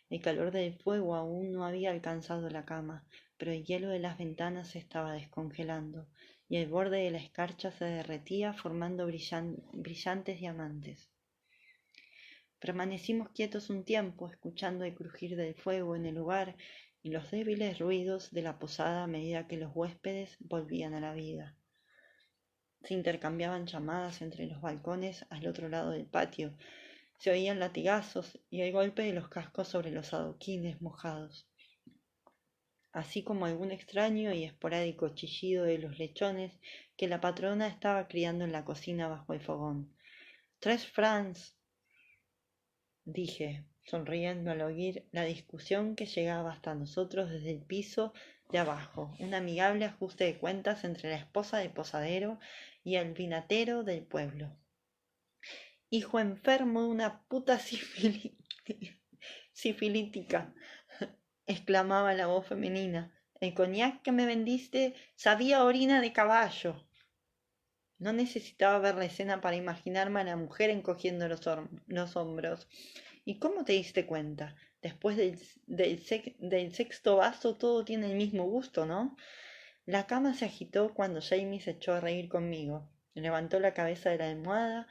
El calor del fuego aún no había alcanzado la cama, pero el hielo de las ventanas se estaba descongelando, y el borde de la escarcha se derretía formando brillantes diamantes. Permanecimos quietos un tiempo, escuchando el crujir del fuego en el lugar y los débiles ruidos de la posada a medida que los huéspedes volvían a la vida. Se intercambiaban llamadas entre los balcones al otro lado del patio. Se oían latigazos y el golpe de los cascos sobre los adoquines mojados, así como algún extraño y esporádico chillido de los lechones que la patrona estaba criando en la cocina bajo el fogón. «¡Tres francs!», dije, sonriendo al oír la discusión que llegaba hasta nosotros desde el piso de abajo, un amigable ajuste de cuentas entre la esposa del posadero y el vinatero del pueblo. Hijo enfermo de una puta sifilítica, exclamaba la voz femenina. El coñac que me vendiste sabía orina de caballo. No necesitaba ver la escena para imaginarme a la mujer encogiendo los hombros. ¿Y cómo te diste cuenta? Después del sexto vaso todo tiene el mismo gusto, ¿no? La cama se agitó cuando Jamie se echó a reír conmigo. Levantó la cabeza de la almohada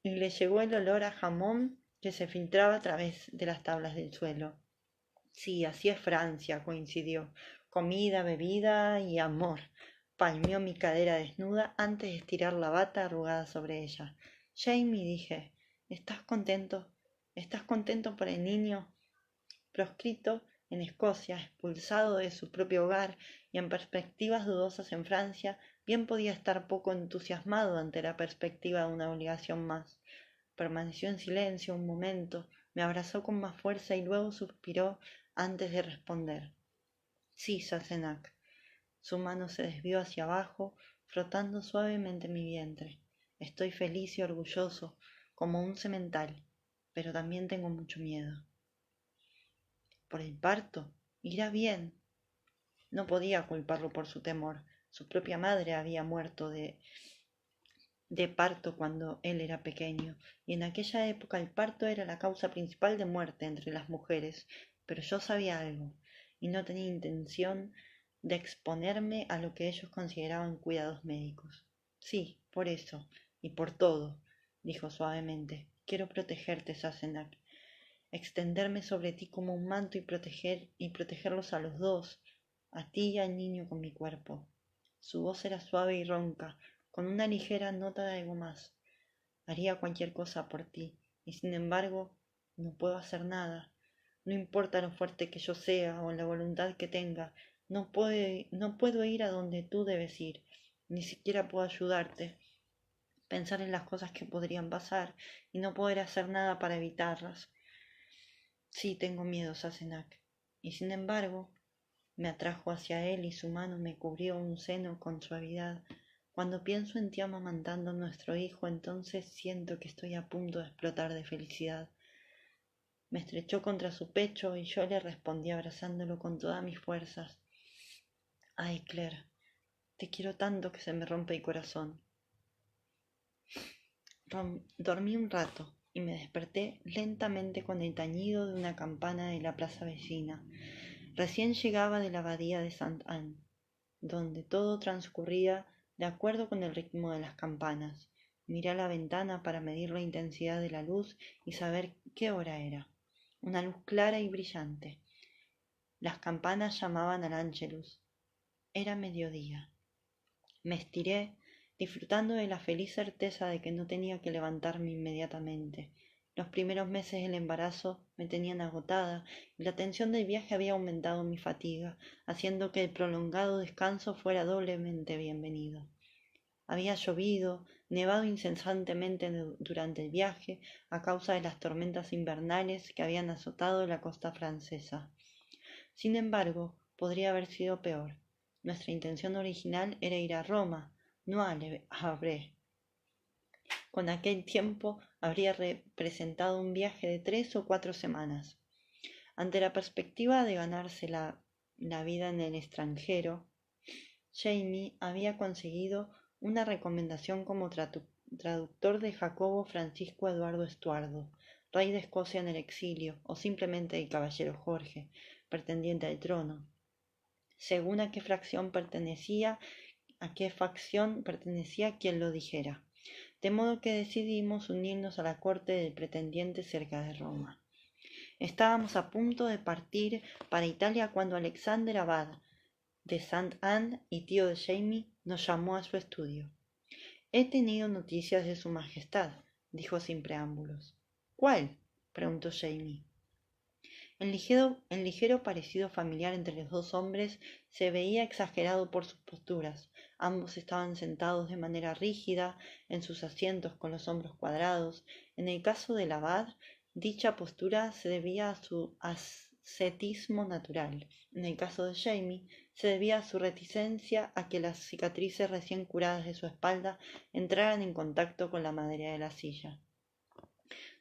y le llegó el olor a jamón que se filtraba a través de las tablas del suelo. Sí, así es Francia, coincidió. Comida, bebida y amor. Palmeó mi cadera desnuda antes de estirar la bata arrugada sobre ella. Jamie, dije, ¿estás contento? ¿Estás contento por el niño? Proscrito en Escocia, expulsado de su propio hogar y en perspectivas dudosas en Francia, bien podía estar poco entusiasmado ante la perspectiva de una obligación más. Permaneció en silencio un momento, me abrazó con más fuerza y luego suspiró antes de responder. Sí, Sassenach. Su mano se desvió hacia abajo, frotando suavemente mi vientre. Estoy feliz y orgulloso, como un semental, pero también tengo mucho miedo. ¿Por el parto? Irá bien. No podía culparlo por su temor. Su propia madre había muerto de parto cuando él era pequeño, y en aquella época el parto era la causa principal de muerte entre las mujeres, pero yo sabía algo, y no tenía intención de exponerme a lo que ellos consideraban cuidados médicos. Sí, por eso, y por todo, dijo suavemente, quiero protegerte, Sassenach, extenderme sobre ti como un manto y protegerlos a los dos, a ti y al niño con mi cuerpo. Su voz era suave y ronca, con una ligera nota de algo más. Haría cualquier cosa por ti, y sin embargo no puedo hacer nada. No importa lo fuerte que yo sea o la voluntad que tenga, no puedo ir a donde tú debes ir, ni siquiera puedo ayudarte. Pensar en las cosas que podrían pasar y no poder hacer nada para evitarlas. Sí, tengo miedo, Sassenach, y sin embargo me atrajo hacia él y su mano me cubrió un seno con suavidad. Cuando pienso en ti amamantando a nuestro hijo, entonces siento que estoy a punto de explotar de felicidad. Me estrechó contra su pecho y yo le respondí abrazándolo con todas mis fuerzas. Ay, Claire, te quiero tanto que se me rompe el corazón. Dormí un rato y me desperté lentamente con el tañido de una campana de la plaza vecina. Recién llegaba de la abadía de Saint Anne, donde todo transcurría de acuerdo con el ritmo de las campanas. Miré a la ventana para medir la intensidad de la luz y saber qué hora era. Una luz clara y brillante. Las campanas llamaban al Ángelus. Era mediodía. Me estiré, disfrutando de la feliz certeza de que no tenía que levantarme inmediatamente. Los primeros meses del embarazo me tenían agotada y la tensión del viaje había aumentado mi fatiga, haciendo que el prolongado descanso fuera doblemente bienvenido. Había llovido, nevado incesantemente durante el viaje a causa de las tormentas invernales que habían azotado la costa francesa. Sin embargo, podría haber sido peor. Nuestra intención original era ir a Roma, no a Le Havre. Con aquel tiempo habría representado un viaje de 3 o 4 semanas. Ante la perspectiva de ganarse la vida en el extranjero, Jamie había conseguido una recomendación como traductor de Jacobo Francisco Eduardo Estuardo, rey de Escocia en el exilio, o simplemente el caballero Jorge, pretendiente al trono. Según a qué facción pertenecía quien lo dijera. De modo que decidimos unirnos a la corte del pretendiente cerca de Roma. Estábamos a punto de partir para Italia cuando Alexander Abad de Saint Anne y tío de Jamie nos llamó a su estudio. He tenido noticias de su majestad, dijo sin preámbulos. ¿Cuál? Preguntó Jamie. El ligero parecido familiar entre los dos hombres se veía exagerado por sus posturas. Ambos estaban sentados de manera rígida en sus asientos con los hombros cuadrados. En el caso del abad, Dicha postura se debía a su ascetismo natural. En el caso de Jamie, se debía a su reticencia a que las cicatrices recién curadas de su espalda entraran en contacto con la madera de la silla.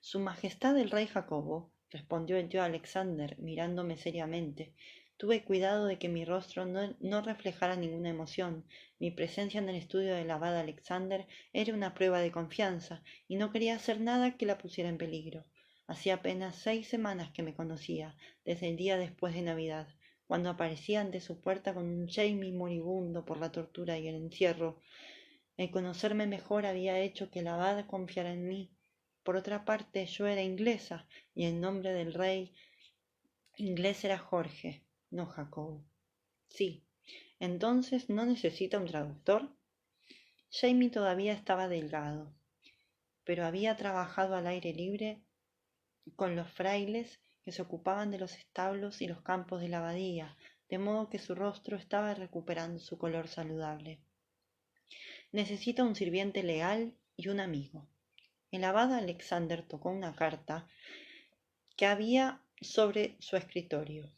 Su Majestad el Rey Jacobo, respondió el tío Alexander, mirándome seriamente. Tuve cuidado de que mi rostro no reflejara ninguna emoción. Mi presencia en el estudio del abad Alexander era una prueba de confianza, y no quería hacer nada que la pusiera en peligro. Hacía apenas 6 semanas que me conocía, desde el día después de Navidad, cuando aparecía ante su puerta con un Jamie moribundo por la tortura y el encierro. El conocerme mejor había hecho que el abad confiara en mí. Por otra parte, yo era inglesa, y el nombre del rey inglés era Jorge, no Jacobo. Sí. Entonces, ¿no necesita un traductor? Jamie todavía estaba delgado, pero había trabajado al aire libre con los frailes que se ocupaban de los establos y los campos de la abadía, de modo que su rostro estaba recuperando su color saludable. Necesita un sirviente leal y un amigo. El abad Alexander tocó una carta que había sobre su escritorio,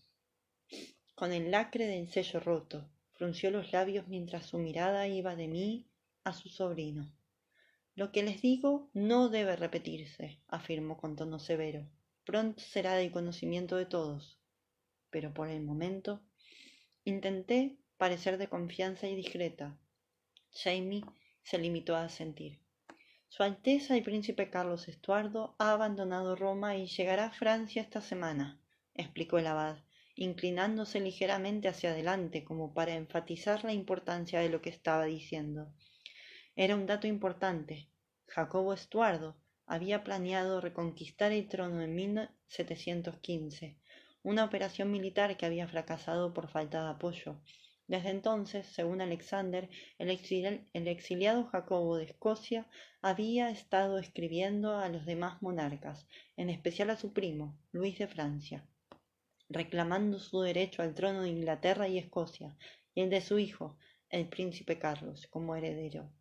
con el lacre del sello roto. Frunció los labios mientras su mirada iba de mí a su sobrino. Lo que les digo no debe repetirse, afirmó con tono severo. Pronto será del conocimiento de todos. Pero por el momento intenté parecer de confianza y discreta. Jamie se limitó a asentir. Su Alteza el príncipe Carlos Estuardo ha abandonado Roma y llegará a Francia esta semana, explicó el abad, inclinándose ligeramente hacia adelante como para enfatizar la importancia de lo que estaba diciendo. Era un dato importante. Jacobo Estuardo había planeado reconquistar el trono en 1715, una operación militar que había fracasado por falta de apoyo. Desde entonces, según Alexander, el exiliado Jacobo de Escocia había estado escribiendo a los demás monarcas, en especial a su primo, Luis de Francia, reclamando su derecho al trono de Inglaterra y Escocia, y el de su hijo, el príncipe Carlos, como heredero.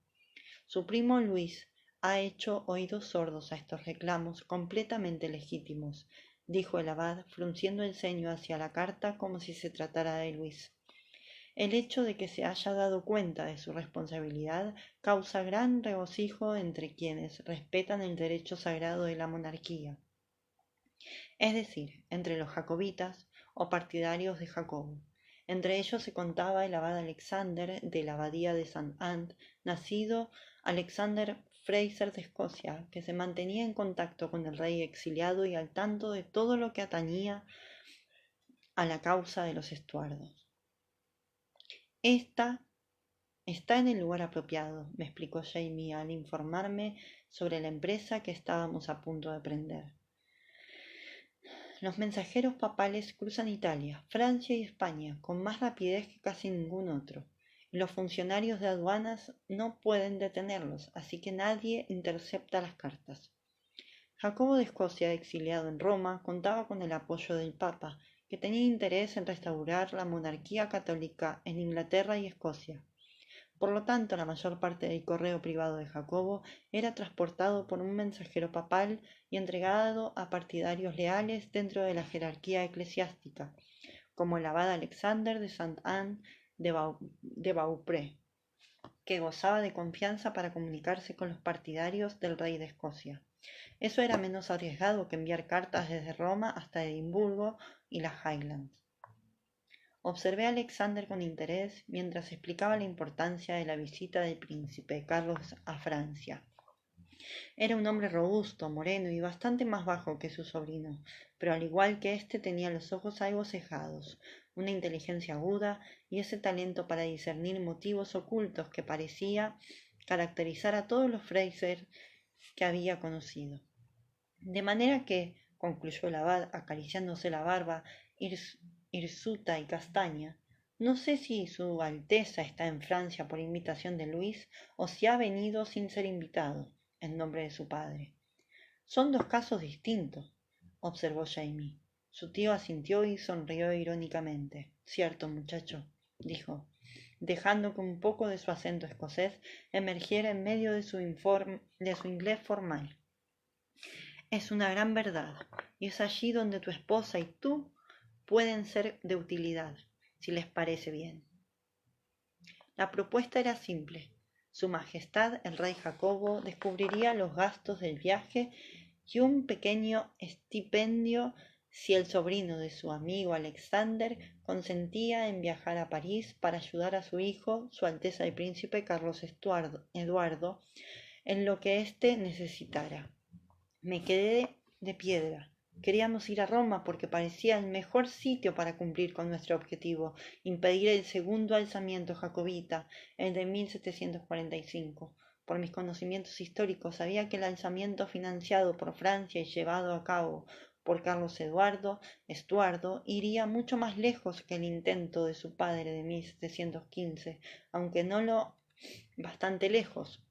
Su primo Luis ha hecho oídos sordos a estos reclamos completamente legítimos, dijo el abad, frunciendo el ceño hacia la carta como si se tratara de Luis. El hecho de que se haya dado cuenta de su responsabilidad causa gran regocijo entre quienes respetan el derecho sagrado de la monarquía, es decir, entre los jacobitas o partidarios de Jacobo. Entre ellos se contaba el abad Alexander de la abadía de St. Anne, nacido Alexander Fraser de Escocia, que se mantenía en contacto con el rey exiliado y al tanto de todo lo que atañía a la causa de los Estuardos. Esta está en el lugar apropiado, me explicó Jamie al informarme sobre la empresa que estábamos a punto de prender. Los mensajeros papales cruzan Italia, Francia y España con más rapidez que casi ningún otro. Y los funcionarios de aduanas no pueden detenerlos, así que nadie intercepta las cartas. Jacobo de Escocia, exiliado en Roma, contaba con el apoyo del Papa, que tenía interés en restaurar la monarquía católica en Inglaterra y Escocia. Por lo tanto, la mayor parte del correo privado de Jacobo era transportado por un mensajero papal y entregado a partidarios leales dentro de la jerarquía eclesiástica, como el abad Alexander de St. Anne de Beaupré, que gozaba de confianza para comunicarse con los partidarios del rey de Escocia. Eso era menos arriesgado que enviar cartas desde Roma hasta Edimburgo y las Highlands. Observé a Alexander con interés mientras explicaba la importancia de la visita del príncipe Carlos a Francia. Era un hombre robusto, moreno y bastante más bajo que su sobrino, pero al igual que éste tenía los ojos algo cejados, una inteligencia aguda y ese talento para discernir motivos ocultos que parecía caracterizar a todos los Fraser que había conocido. De manera que, concluyó el abad acariciándose la barba hirsuta y castaña, no sé si su Alteza está en Francia por invitación de Luis o si ha venido sin ser invitado, en nombre de su padre. Son dos casos distintos, observó Jamie. Su tío asintió y sonrió irónicamente. Cierto, muchacho, dijo, dejando que un poco de su acento escocés emergiera en medio de su inglés formal. Es una gran verdad, y es allí donde tu esposa y tú pueden ser de utilidad, si les parece bien. La propuesta era simple. Su Majestad el Rey Jacobo descubriría los gastos del viaje y un pequeño estipendio si el sobrino de su amigo Alexander consentía en viajar a París para ayudar a su hijo, Su Alteza el Príncipe Carlos Eduardo, en lo que éste necesitara. Me quedé de piedra. Queríamos ir a Roma porque parecía el mejor sitio para cumplir con nuestro objetivo, impedir el segundo alzamiento jacobita, el de 1745. Por mis conocimientos históricos sabía que el alzamiento financiado por Francia y llevado a cabo por Carlos Estuardo, iría mucho más lejos que el intento de su padre de 1715, aunque no lo bastante lejos.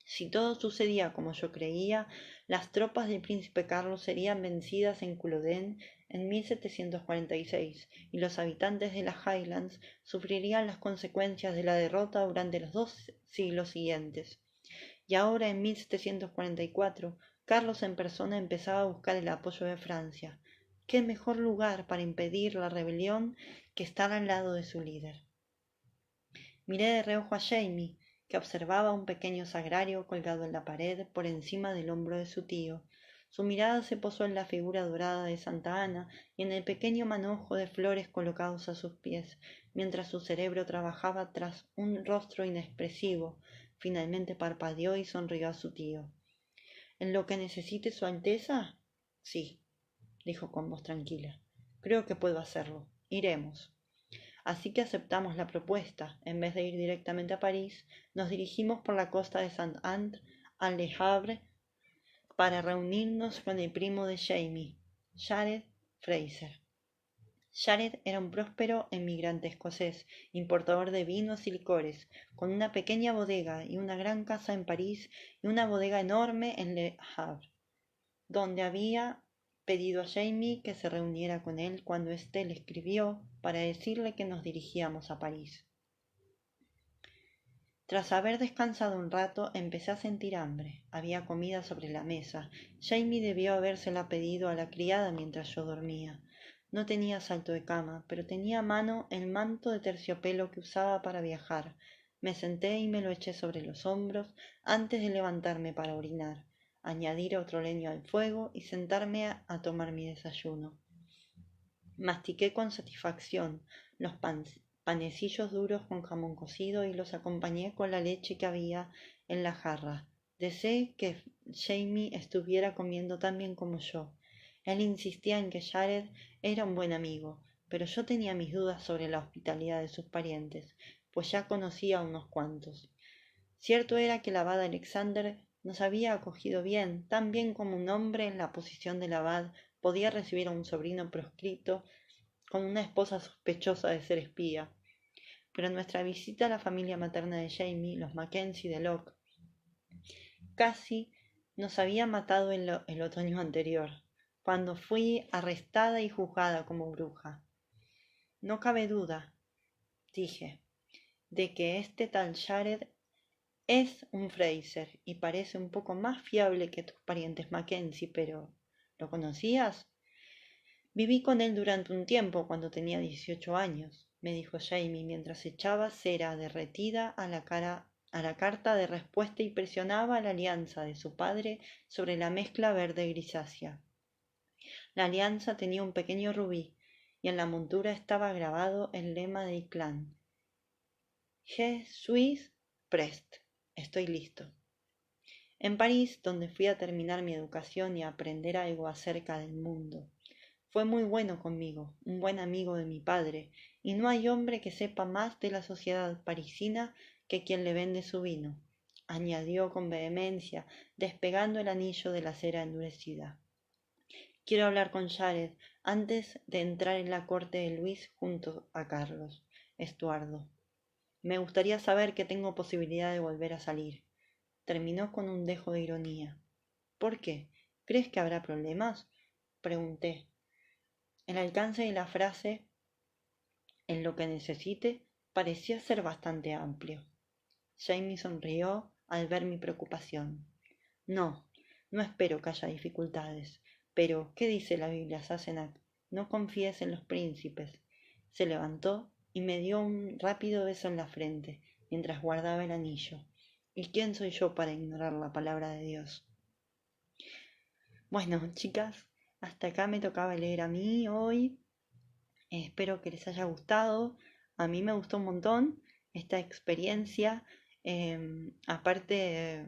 Si todo sucedía como yo creía, las tropas del príncipe Carlos serían vencidas en Culloden en 1746 y los habitantes de las Highlands sufrirían las consecuencias de la derrota durante los 2 siglos siguientes. Y ahora, en 1744, Carlos en persona empezaba a buscar el apoyo de Francia. ¿Qué mejor lugar para impedir la rebelión que estar al lado de su líder? Miré de reojo a Jamie, que observaba un pequeño sagrario colgado en la pared por encima del hombro de su tío. Su mirada se posó en la figura dorada de Santa Ana y en el pequeño manojo de flores colocados a sus pies, mientras su cerebro trabajaba tras un rostro inexpresivo. Finalmente parpadeó y sonrió a su tío. ¿En lo que necesite Su Alteza? Sí, dijo con voz tranquila. Creo que puedo hacerlo. Iremos. Así que aceptamos la propuesta. En vez de ir directamente a París, nos dirigimos por la costa de Saint-Anne a Le Havre para reunirnos con el primo de Jamie, Jared Fraser. Jared era un próspero emigrante escocés, importador de vinos y licores, con una pequeña bodega y una gran casa en París y una bodega enorme en Le Havre, donde había pedido a Jamie que se reuniera con él cuando éste le escribió para decirle que nos dirigíamos a París. Tras haber descansado un rato, empecé a sentir hambre. Había comida sobre la mesa. Jamie debió habérsela pedido a la criada mientras yo dormía. No tenía salto de cama, pero tenía a mano el manto de terciopelo que usaba para viajar. Me senté y me lo eché sobre los hombros antes de levantarme para orinar, añadir otro leño al fuego y sentarme a tomar mi desayuno. Mastiqué con satisfacción los panecillos duros con jamón cocido y los acompañé con la leche que había en la jarra. Deseé que Jamie estuviera comiendo tan bien como yo. Él insistía en que Jared era un buen amigo, pero yo tenía mis dudas sobre la hospitalidad de sus parientes, pues ya conocía a unos cuantos. Cierto era que el abad Alexander nos había acogido bien, tan bien como un hombre en la posición del abad podía recibir a un sobrino proscrito con una esposa sospechosa de ser espía. Pero nuestra visita a la familia materna de Jamie, los Mackenzie de Locke, casi nos había matado el otoño anterior, cuando fui arrestada y juzgada como bruja. No cabe duda, dije, de que este tal Jared es un Fraser y parece un poco más fiable que tus parientes Mackenzie, pero ¿lo conocías? Viví con él durante un tiempo cuando tenía 18 años, me dijo Jamie mientras echaba cera derretida a la carta de respuesta y presionaba la alianza de su padre sobre la mezcla verde grisácea. La alianza tenía un pequeño rubí y en la montura estaba grabado el lema del clan: Je suis prest, estoy listo. En París, donde fui a terminar mi educación y a aprender algo acerca del mundo. Fue muy bueno conmigo, un buen amigo de mi padre, y no hay hombre que sepa más de la sociedad parisina que quien le vende su vino, añadió con vehemencia, despegando el anillo de la cera endurecida. Quiero hablar con Jared antes de entrar en la corte de Luis junto a Carlos Estuardo. Me gustaría saber que tengo posibilidad de volver a salir. Terminó con un dejo de ironía. ¿Por qué? ¿Crees que habrá problemas? Pregunté. El alcance de la frase "en lo que necesite" parecía ser bastante amplio. Jamie sonrió al ver mi preocupación. No, No espero que haya dificultades. Pero, ¿qué dice la Biblia, Sassenach? No confíes en los príncipes. Se levantó y me dio un rápido beso en la frente, mientras guardaba el anillo. ¿Y quién soy yo para ignorar la palabra de Dios? Bueno, chicas, hasta acá me tocaba leer a mí hoy. Espero que les haya gustado. A mí me gustó un montón esta experiencia. Aparte,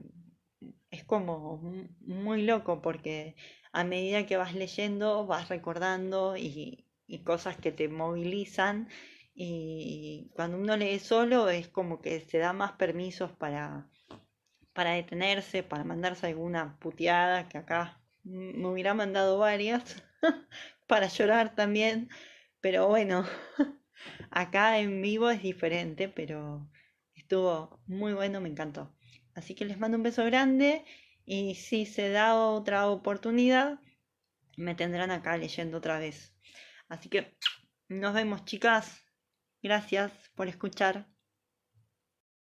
es como muy loco porque a medida que vas leyendo vas recordando y cosas que te movilizan. Y cuando uno lee solo es como que se da más permisos para detenerse, para mandarse alguna puteada, que acá me hubiera mandado varias, para llorar también. Pero bueno, acá en vivo es diferente, pero estuvo muy bueno, me encantó. Así que les mando un beso grande y si se da otra oportunidad, me tendrán acá leyendo otra vez. Así que nos vemos, chicas. Gracias por escuchar.